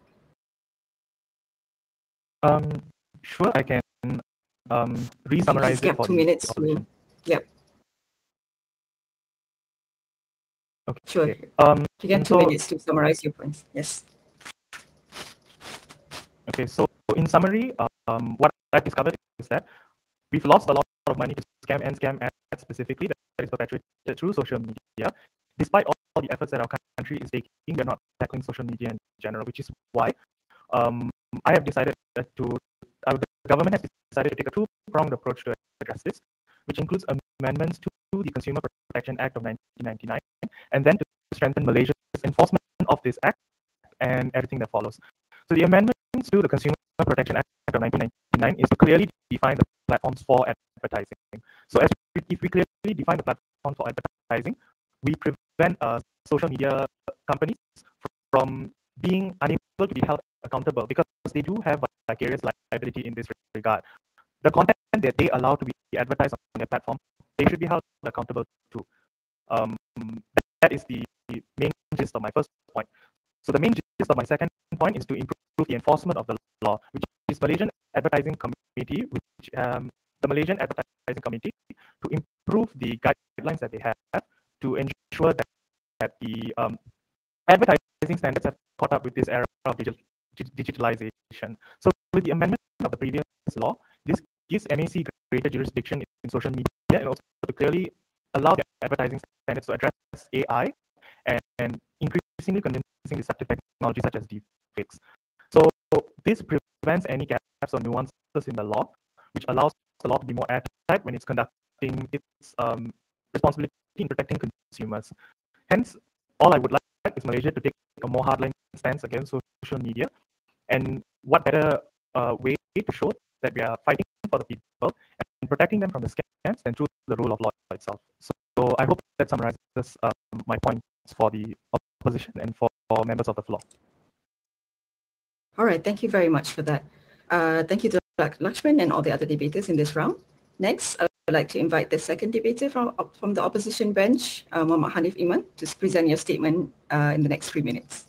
S5: Sure, I can re-summarize it for
S2: 2 minutes to, yep.
S5: Okay.
S2: Sure. You get 2 minutes to summarize your points. Yes.
S5: Okay, so in summary, what I've discovered is that we've lost a lot of money to scam ads specifically that is perpetuated through social media. Despite all the efforts that our country is taking, we're not tackling social media in general, which is why I have decided the government has decided to take a two-pronged approach to address this, which includes amendments to the Consumer Protection Act of 1999, and then to strengthen Malaysia's enforcement of this act and everything that follows. So the amendments to the Consumer Protection Act of 1999 is to clearly define the platforms for advertising. So if we clearly define the platforms for advertising, we prevent social media companies from being unable to be held accountable, because they do have vicarious liability in this regard. The content that they allow to be advertised on their platform, they should be held accountable too. That is the main gist of my first point. So the main gist of my second point is to improve the enforcement of the law, which is Malaysian Advertising Committee, the Malaysian Advertising Committee, to improve the guidelines that they have to ensure that the advertising standards have caught up with this era of digitalization. So with the amendment of the previous law, this gives MAC greater jurisdiction in social media, and also to clearly allow the advertising standards to address AI and increasingly convincing deceptive technology such as deepfakes. So this prevents any gaps or nuances in the law, which allows the law to be more airtight when it's conducting its responsibility in protecting consumers. Hence, all I would like is Malaysia to take a more hardline stance against social media, and what better way to show that we are fighting for the people and protecting them from the scams than through the rule of law itself. So I hope that summarizes my points for the opposition and for members of the floor.
S2: All right, thank you very much for that. Thank you to Lakshman and all the other debaters in this round. Next, I would like to invite the second debater from the opposition bench, Muhammad Hanif Iman, to present your statement in the next 3 minutes.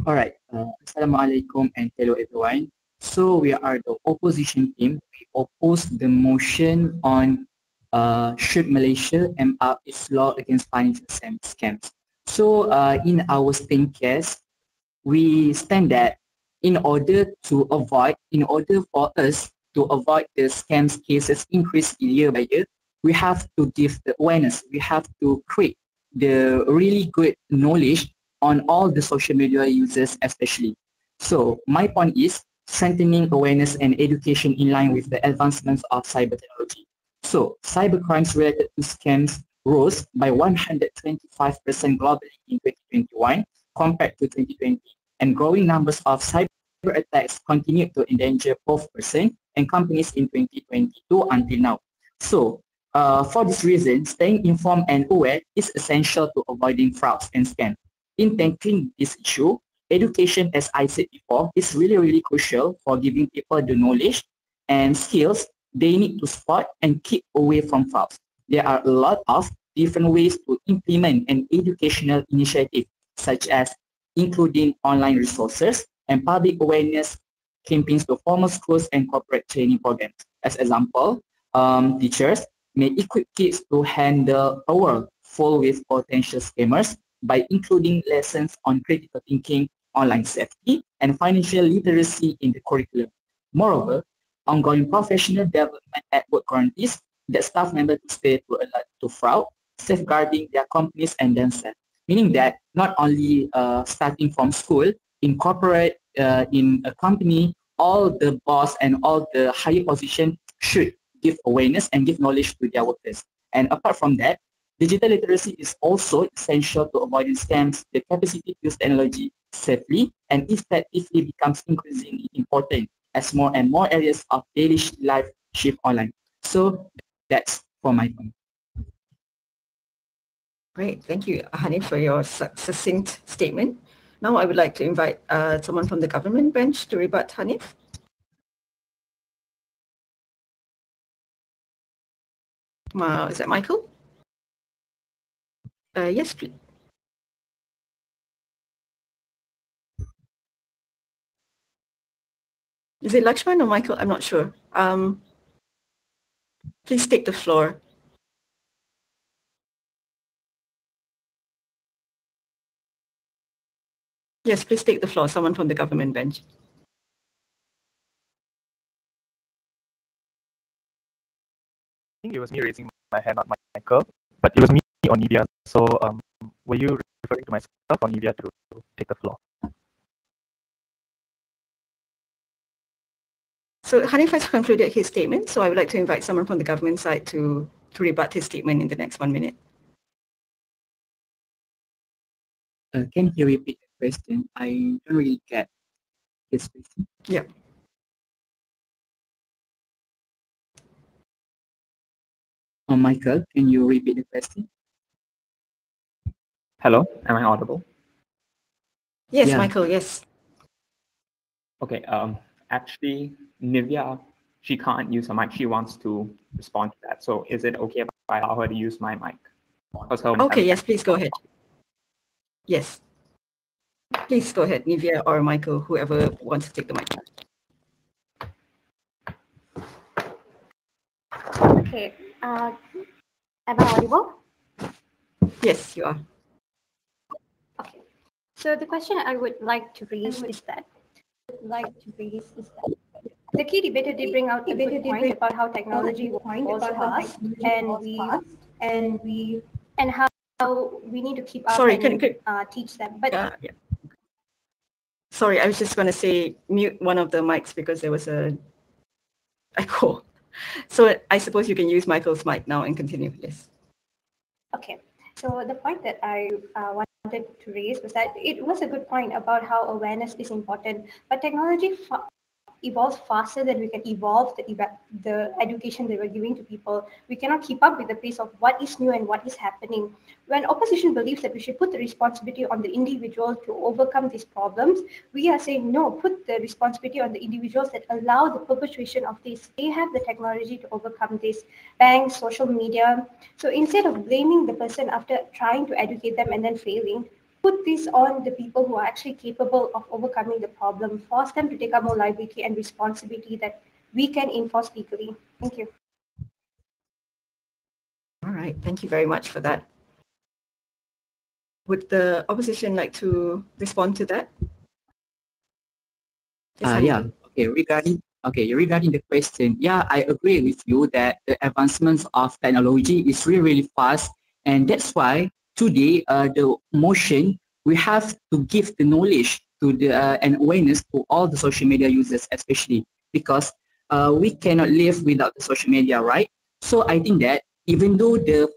S6: All right. Assalamualaikum and hello everyone. So we are the opposition team. We oppose the motion on should Malaysia embark its law against financial scams. So in our stand case, we stand that in order for us to avoid the scams cases increase year by year, we have to give the awareness. We have to create the really good knowledge on all the social media users especially. So my point is strengthening awareness and education in line with the advancements of cyber technology. So cybercrimes related to scams rose by 125% globally in 2021 compared to 2020, and growing numbers of cyber attacks continued to endanger both persons and companies in 2022 until now. So For this reason, staying informed and aware is essential to avoiding frauds and scams. In tackling this issue, education, as I said before, is really crucial for giving people the knowledge and skills they need to spot and keep away from frauds. There are a lot of different ways to implement an educational initiative, such as including online resources and public awareness campaigns to formal schools and corporate training programs. As example, teachers may equip kids to handle a world full with potential scammers by including lessons on critical thinking, online safety, and financial literacy in the curriculum. Moreover, ongoing professional development at work guarantees that staff members to stay to alert to fraud, safeguarding their companies and themselves. Meaning that not only starting from school, in corporate, in a company, all the boss and all the higher position should give awareness and give knowledge to their workers. And apart from that, digital literacy is also essential to avoiding scams. The capacity to use technology safely and effectively becomes increasingly important as more and more areas of daily life shift online. So that's for my point.
S2: Great, thank you, Hanif, for your succinct statement. Now I would like to invite someone from the government bench to rebut Hanif. Is that Michael? Yes, please. Is it Lakshman or Michael? I'm not sure. Please take the floor. Yes, please take the floor. Someone from the government bench.
S5: I think it was me raising my hand, not Michael, but it was me or Nivea. So were you referring to myself or Nivea to take the floor?
S2: So Hanif has concluded his statement, so I would like to invite someone from the government side to rebut his statement in the next 1 minute.
S6: Can you repeat the question? I don't really get his question.
S2: Yeah.
S6: Michael, can you repeat the question?
S7: Hello, am I audible?
S2: Yes,
S6: Yeah.
S2: Michael, yes.
S7: Okay, actually, Nivea, she can't use her mic. She wants to respond to that. So is it okay if I allow her to use my mic?
S2: Okay, yes, please go ahead. Yes. Please go ahead, Nivea or Michael, whoever wants to take the mic.
S3: Okay. Am I audible?
S2: Yes, you are.
S3: Okay. So the question I would like to raise is that the key debater did bring out a good point about how technology was fast and how we need to keep up.
S2: Sorry,
S3: and teach them. But
S2: yeah. Sorry, I was just going to say mute one of the mics because there was a echo. So I suppose you can use Michael's mic now and continue, yes.
S3: Okay, so the point that I wanted to raise was that it was a good point about how awareness is important, but technology evolves faster than we can evolve the education that we're giving to people. We cannot keep up with the pace of what is new and what is happening. When opposition believes that we should put the responsibility on the individual to overcome these problems, we are saying no, put the responsibility on the individuals that allow the perpetuation of this. They have the technology to overcome this, banks, social media. So instead of blaming the person after trying to educate them and then failing, put this on the people who are actually capable of overcoming the problem, force them to take up more liability and responsibility that we can enforce legally. Thank you.
S2: All right, thank you very much for that. Would the opposition like to respond to that? Yes,
S6: Yeah. Regarding the question, yeah, I agree with you that the advancements of technology is really fast, and that's why today the motion we have to give the knowledge to the and awareness to all the social media users, especially because we cannot live without the social media, right? So I think that even though the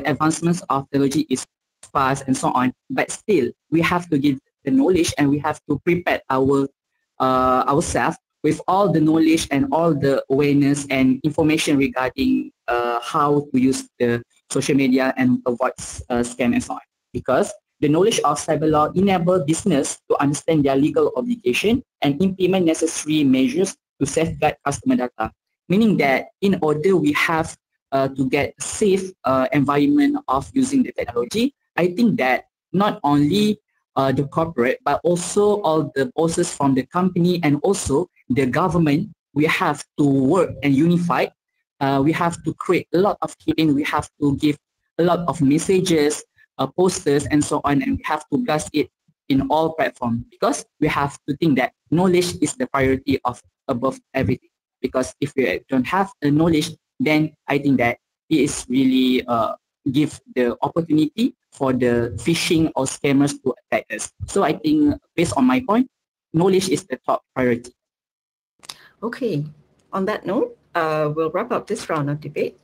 S6: advancements of technology is fast and so on, but still we have to give the knowledge and we have to prepare ourselves with all the knowledge and all the awareness and information regarding how to use the social media and avoid scam and so on. Because the knowledge of cyber law enable business to understand their legal obligation and implement necessary measures to safeguard customer data. Meaning that in order we have to get safe environment of using the technology, I think that not only the corporate, but also all the bosses from the company and also the government, we have to work and unify. We have to create a lot of campaign. We have to give a lot of messages, posters, and so on, and we have to blast it in all platforms because we have to think that knowledge is the priority of above everything. Because if we don't have the knowledge, then I think that it is really give the opportunity for the phishing or scammers to attack us. So I think based on my point, knowledge is the top priority.
S2: Okay, on that note, we'll wrap up this round of debate,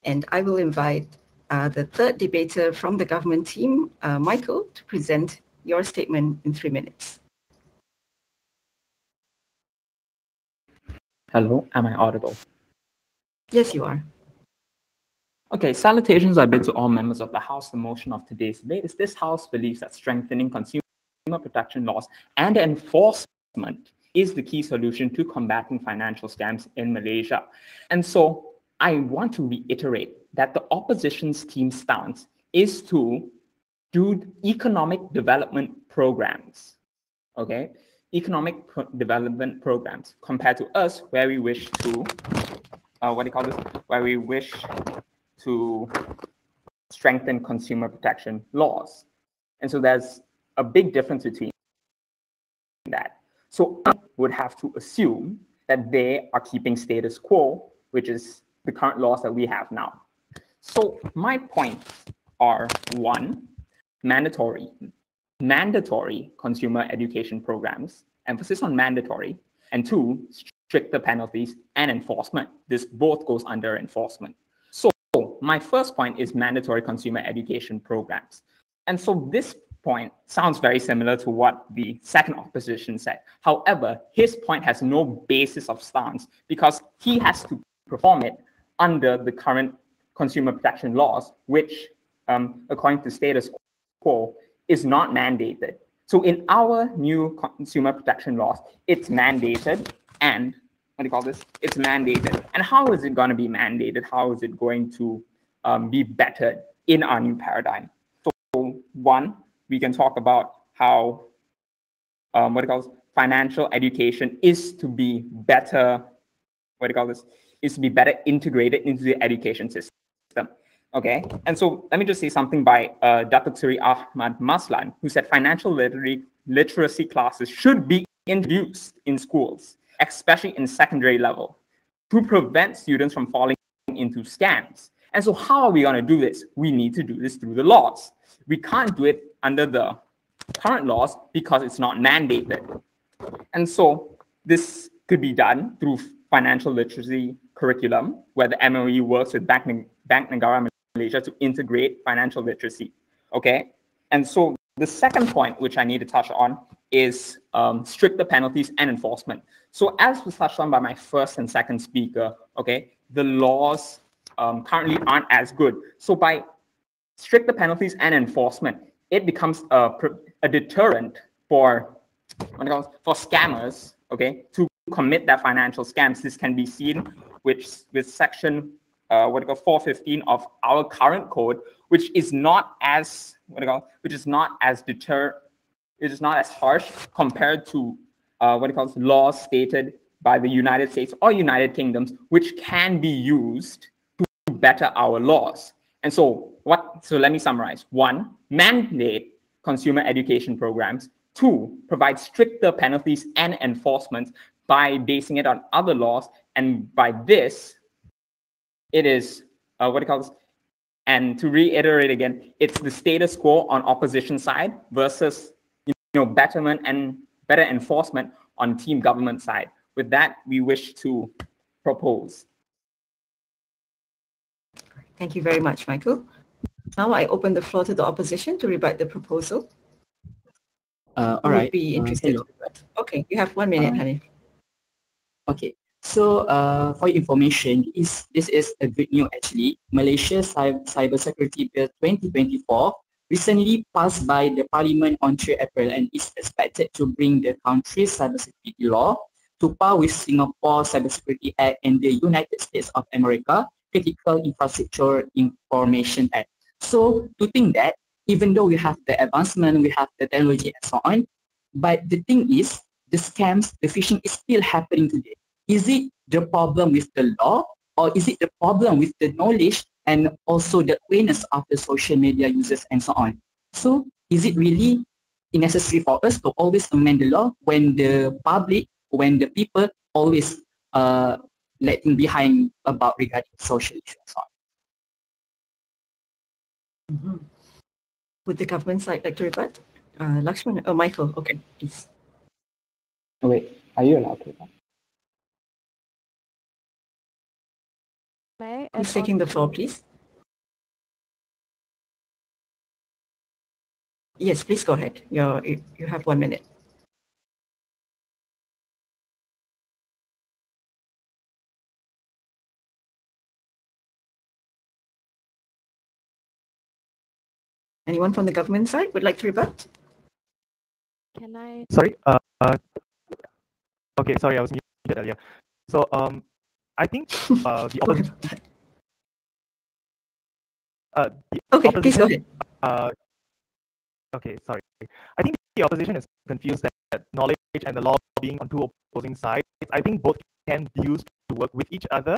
S2: and I will invite the third debater from the government team, Michael, to present your statement in 3 minutes.
S7: Hello, am I audible?
S2: Yes, you are.
S7: Okay, salutations I bid to all members of the House. The motion of today's debate is this House believes that strengthening consumer protection laws and enforcement is the key solution to combating financial scams in Malaysia. And so I want to reiterate that the opposition's team's stance is to do economic development programs, okay? Development programs compared to us where we wish to, where we wish to strengthen consumer protection laws. And so there's a big difference between that. So I would have to assume that they are keeping status quo, which is the current laws that we have now. So my points are: 1, mandatory consumer education programs, emphasis on mandatory, and 2, stricter penalties and enforcement. This both goes under enforcement. So my first point is mandatory consumer education programs. And so this point sounds very similar to what the second opposition said. However, his point has no basis of stance because he has to perform it under the current consumer protection laws, which, according to status quo, is not mandated. So in our new consumer protection laws, it's mandated and it's mandated. And how is it going to be mandated? How is it going to be bettered in our new paradigm? So 1, we can talk about how financial education is to be better, is to be better integrated into the education system. Okay, and so let me just say something by Datuk Seri Ahmad Maslan, who said financial literacy classes should be introduced in schools, especially in secondary level, to prevent students from falling into scams. And so how are we going to do this? We need to do this through the laws. We can't do it under the current laws because it's not mandated. And so this could be done through financial literacy curriculum, where the MOE works with Bank Negara Malaysia to integrate financial literacy, okay? And so the second point, which I need to touch on, is stricter penalties and enforcement. So as was touched on by my first and second speaker, okay, the laws currently aren't as good. So by stricter penalties and enforcement, it becomes a deterrent for scammers, okay, to commit their financial scams. This can be seen with section 415 of our current code, which is not as harsh compared to laws stated by the United States or United Kingdoms, which can be used to better our laws. And so let me summarize. 1, mandate consumer education programs. 2, provide stricter penalties and enforcement by basing it on other laws. And by this, it is, and to reiterate again, it's the status quo on opposition side versus, betterment and better enforcement on team government side. With that, we wish to propose.
S2: Thank you very much, Michael. Now I open the floor to the opposition to rebut the proposal.
S6: All right.
S2: Would be interested.
S6: Hello.
S2: Okay, you have 1 minute, Hanif.
S6: Okay. So for your information, this is a good news actually. Malaysia's Cybersecurity Bill 2024 recently passed by the Parliament on 3 April and is expected to bring the country's cybersecurity law to par with Singapore Cybersecurity Act and the United States of America Critical Infrastructure Information Act. So to think that even though we have the advancement, we have the technology and so on, but the thing is the scams, the phishing is still happening today. Is it the problem with the law or is it the problem with the knowledge and also the awareness of the social media users and so on? So is it really necessary for us to always amend the law when the public, when the people always letting behind about regarding social issues and so on?
S2: Mm-hmm. Would the government side like to rebut? Lakshman, oh, Michael, okay, please.
S7: Oh, wait, are you allowed to?
S4: May I
S2: Who's
S4: add
S2: taking
S4: on
S2: the floor,
S4: to-
S2: please? Yes, please go ahead. You have 1 minute. Anyone from the government side would like to rebut?
S4: Can I?
S5: Sorry. Okay. Sorry, I was muted earlier. So I think the
S2: Go
S5: opposition.
S2: ahead.
S5: The
S2: Okay,
S5: opposition,
S2: please go ahead.
S5: Okay, sorry. I think the opposition is confused that knowledge and the law being on two opposing sides. I think both can be used to work with each other.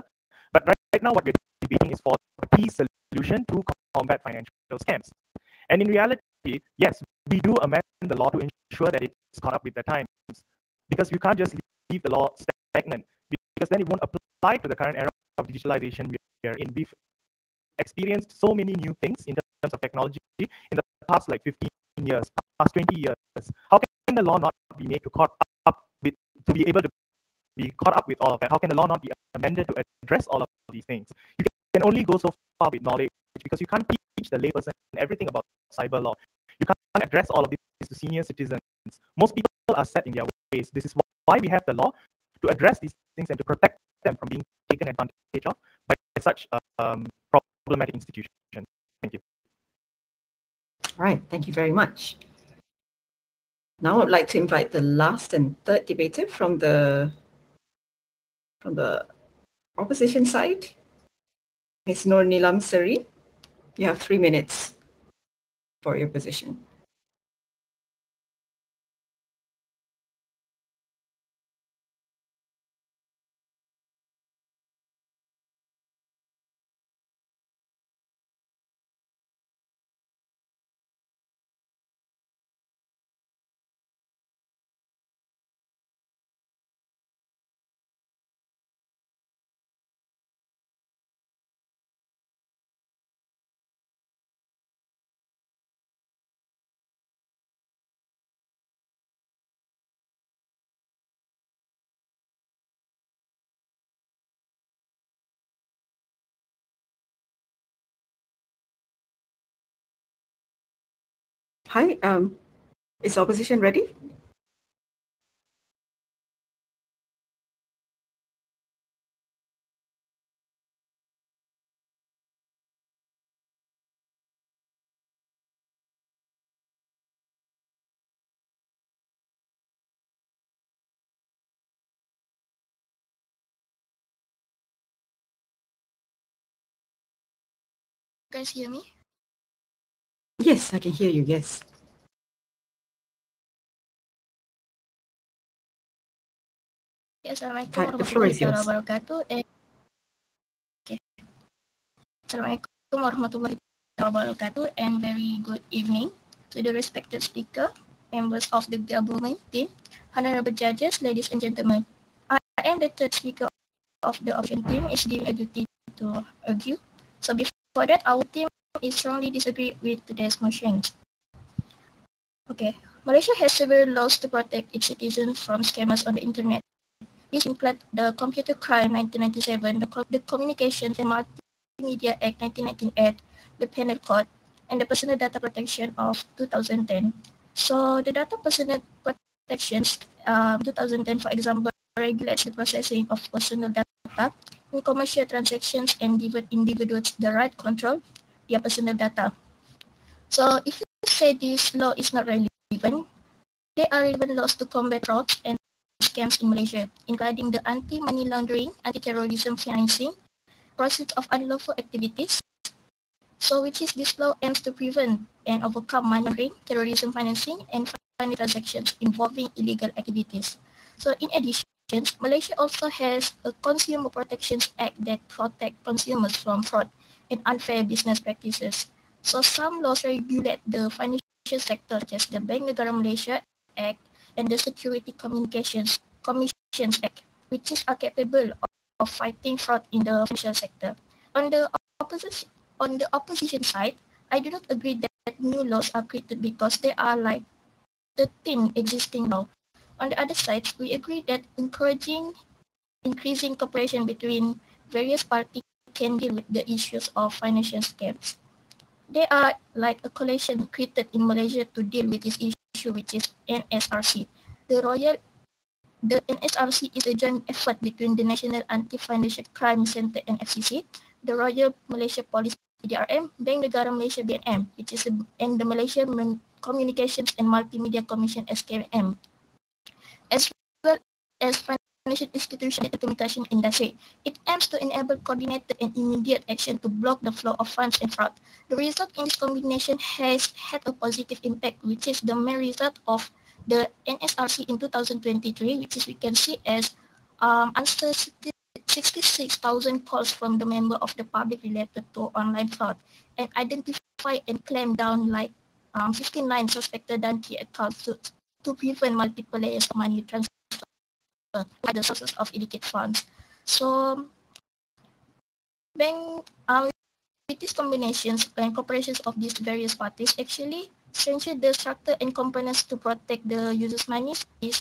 S5: But right now, what we're debating is for a key solution to combat financial scams. And in reality, yes, we do amend the law to ensure that it's caught up with the times. Because you can't just leave the law stagnant, because then it won't apply to the current era of digitalization we are in. We've experienced so many new things in terms of technology in the past like 15 years, past 20 years. How can the law not be made to be able to be caught up with all of that? How can the law not be amended to address all of these things? You can only go so far with knowledge because you can't teach the layperson everything about cyber law. You can't address all of this to senior citizens. Most people are set in their ways. This is why we have the law to address these things and to protect them from being taken advantage of by such problematic institution. Thank you.
S2: All right, thank you very much. Now I'd like to invite the last and third debater from the opposition side, Ms. Nur Nilam Seri. You have 3 minutes for your position. Hi, is opposition ready?
S8: Guys hear me?
S2: Yes, I can hear you, yes.
S8: Ya, Assalamualaikum
S2: Hi, the floor is
S8: warahmatullahi
S2: yours.
S8: wabarakatuh. Okay. Assalamualaikum warahmatullahi wabarakatuh and very good evening to the respected speaker, members of the government team, honorable judges, ladies and gentlemen. I am the third speaker of the opposition team is given a duty to argue. So before that, our team is strongly disagree with today's motions. Okay. Malaysia has several laws to protect its citizens from scammers on the internet. This includes the Computer Crime 1997, the Communications and Multimedia Act 1998, the Penal Code, and the Personal Data Protection of 2010. So the Data Personal Protections 2010, for example, regulates the processing of personal data in commercial transactions and give individuals the right to control their personal data. So if you say this law is not relevant, there are relevant laws to combat frauds and scams in Malaysia, including the anti-money laundering, anti-terrorism financing, proceeds of unlawful activities. So which is this law aims to prevent and overcome money laundering, terrorism financing, and financial transactions involving illegal activities. So in addition, Malaysia also has a Consumer Protections Act that protects consumers from fraud and unfair business practices. So some laws regulate the financial sector, such as the Bank Negara Malaysia Act and the Security Commissions Act, which are capable of fighting fraud in the financial sector. On the opposition side, I do not agree that new laws are created because they are like 13 existing laws. On the other side, we agree that increasing cooperation between various parties can deal with the issues of financial scams. There are like a coalition created in Malaysia to deal with this issue, which is NSRC. The NSRC is a joint effort between the National Anti-Financial Crime Centre and FCC, the Royal Malaysia Police PDRM, Bank Negara Malaysia BNM, and the Malaysia Communications and Multimedia Commission SKM, as well as financial institutions and telecommunication industry. It aims to enable coordinated and immediate action to block the flow of funds and fraud. The result in this combination has had a positive impact, which is the main result of the NSRC in 2023, which is we can see as answered 66,000 calls from the member of the public related to online fraud, and identify and clamp down like 59 suspected donkey accounts to prevent multiple layers of money transfer by the sources of illicit funds. So, bank with these combinations and cooperations of these various parties, actually strengthen the structure and components to protect the users' money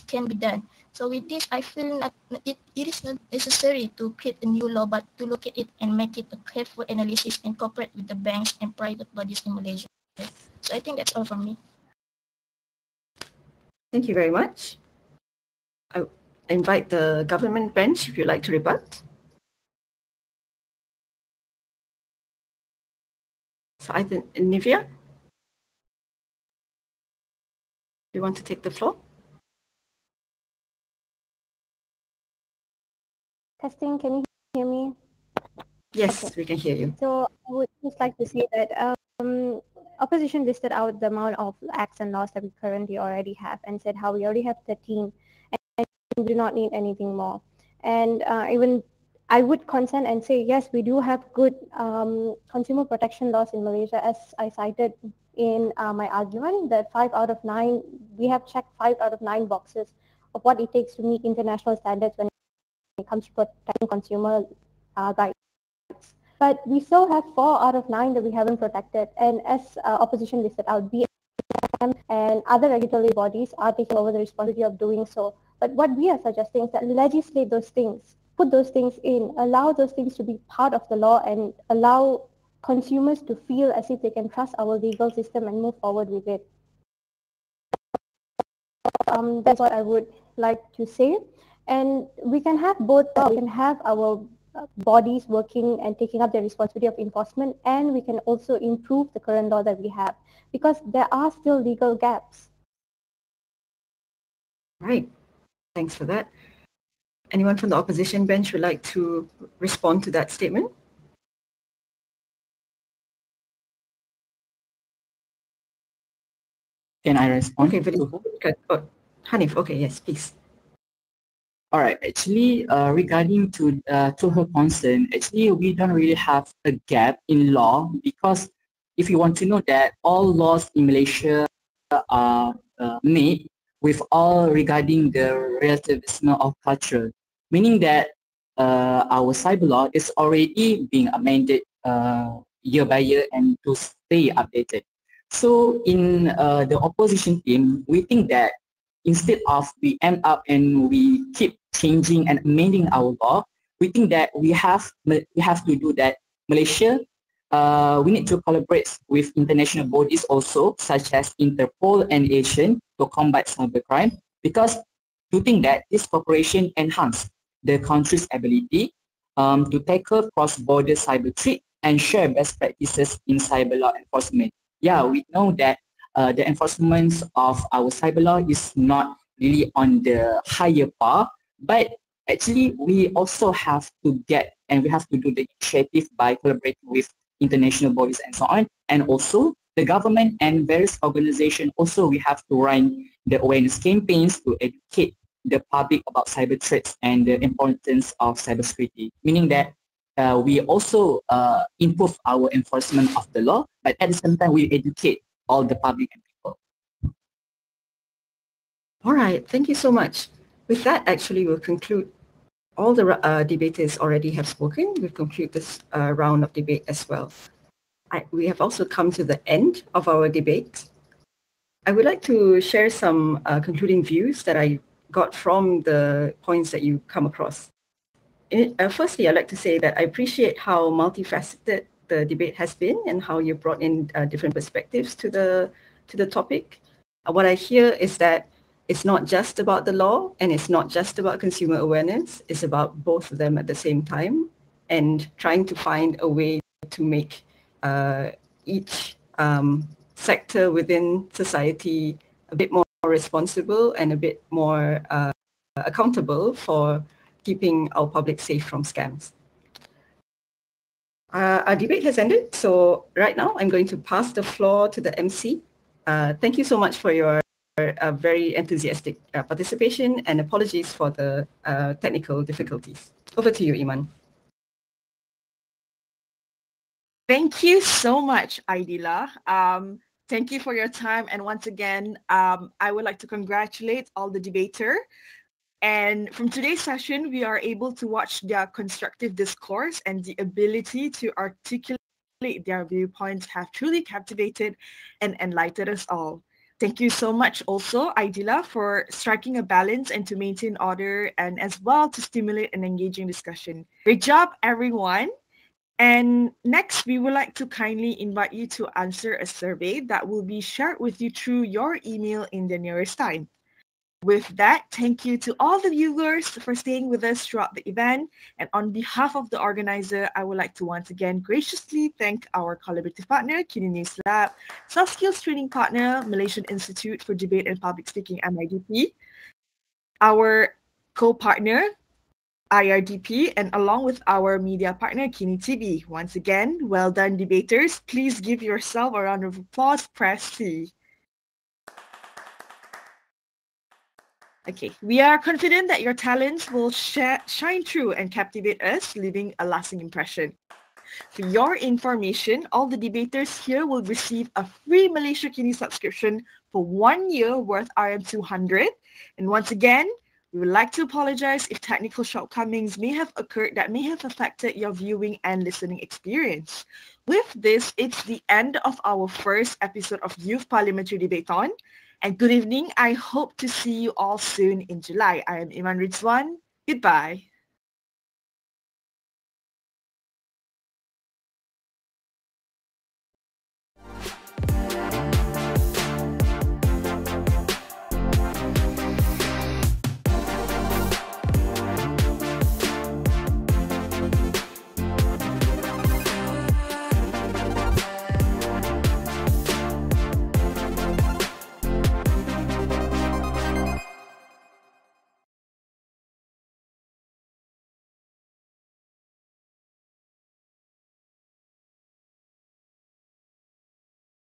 S8: can be done. So with this, I feel it is not necessary to create a new law, but to look at it and make it a careful analysis and cooperate with the banks and private bodies in Malaysia. So I think that's all from me.
S2: Thank you very much. I invite the government bench if you'd like to rebut. So I think, Nivea, you want to take the floor?
S3: Testing, can you hear me?
S2: Yes,
S3: Okay.
S2: we can hear you.
S3: So I would just like to say that opposition listed out the amount of acts and laws that we currently already have and said how we already have 13 and we do not need anything more. And even I would consent and say, yes, we do have good consumer protection laws in Malaysia, as I cited in my argument, that 5 out of 9, we have checked 5 out of 9 boxes of what it takes to meet international standards when it comes to protecting consumer rights. But we still have 4 out of 9 that we haven't protected. And as opposition listed out, BM and other regulatory bodies are taking over the responsibility of doing so. But what we are suggesting is that legislate those things, put those things in, allow those things to be part of the law and allow consumers to feel as if they can trust our legal system and move forward with it. That's what I would like to say. And we can have both. We can have our bodies working and taking up the responsibility of enforcement, and we can also improve the current law that we have, because there are still legal gaps.
S2: Right. Thanks for that. Anyone from the opposition bench would like to respond to that statement?
S6: Can I respond?
S2: Okay, very good. Oh, Hanif, okay, yes, please.
S6: All right. Actually, regarding to her concern, actually we don't really have a gap in law, because if you want to know that all laws in Malaysia are made with all regarding the relativism of culture, meaning that our cyber law is already being amended year by year and to stay updated. So in the opposition team, we think that instead of we end up and we keep changing and amending our law, we think that we have to do that. Malaysia, we need to collaborate with international bodies also, such as Interpol and Asian, to combat cybercrime. because to think that this cooperation enhance the country's ability to tackle cross-border cyber threat and share best practices in cyber law enforcement. Yeah, we know that the enforcement of our cyber law is not really on the higher par, but actually we also have to get and we have to do the initiative by collaborating with international bodies and so on, and also the government and various organizations. Also, we have to run the awareness campaigns to educate the public about cyber threats and the importance of cybersecurity, meaning that we also improve our enforcement of the law, but at the same time, we educate all the public and people.
S2: All right, thank you so much. With that, actually, we'll conclude. All the debaters already have spoken. We'll conclude this round of debate as well. We have also come to the end of our debate. I would like to share some concluding views that I got from the points that you come across. Firstly, I'd like to say that I appreciate how multifaceted the debate has been and how you brought in different perspectives to the topic. What I hear is that it's not just about the law and it's not just about consumer awareness. It's about both of them at the same time and trying to find a way to make each sector within society a bit more responsible and a bit more accountable for keeping our public safe from scams. Our debate has ended, so right now I'm going to pass the floor to the MC. Thank you so much for your very enthusiastic participation, and apologies for the technical difficulties. Over to you, Iman.
S1: Thank you so much, Aidila. Thank you for your time. And once again, I would like to congratulate all the debater. And from today's session, we are able to watch their constructive discourse and the ability to articulate their viewpoints have truly captivated and enlightened us all. Thank you so much also, Aidila, for striking a balance and to maintain order and as well to stimulate an engaging discussion. Great job, everyone. And next, we would like to kindly invite you to answer a survey that will be shared with you through your email in the nearest time. With that, thank you to all the viewers for staying with us throughout the event. And on behalf of the organizer, I would like to once again graciously thank our collaborative partner, Kini News Lab, Soft Skills Training Partner, Malaysian Institute for Debate and Public Speaking, MIDP, our co-partner, IRDP, and along with our media partner, Kini TV. Once again, well done, debaters. Please give yourself a round of applause. Press C. Okay, we are confident that your talents will shine through and captivate us, leaving a lasting impression. For your information, all the debaters here will receive a free Malaysia Kini subscription for 1 year worth RM200. And once again, we would like to apologize if technical shortcomings may have occurred that may have affected your viewing and listening experience. With this, it's the end of our first episode of Youth Parliamentary Debathon. And good evening. I hope to see you all soon in July. I am Iman Rizwan. Goodbye.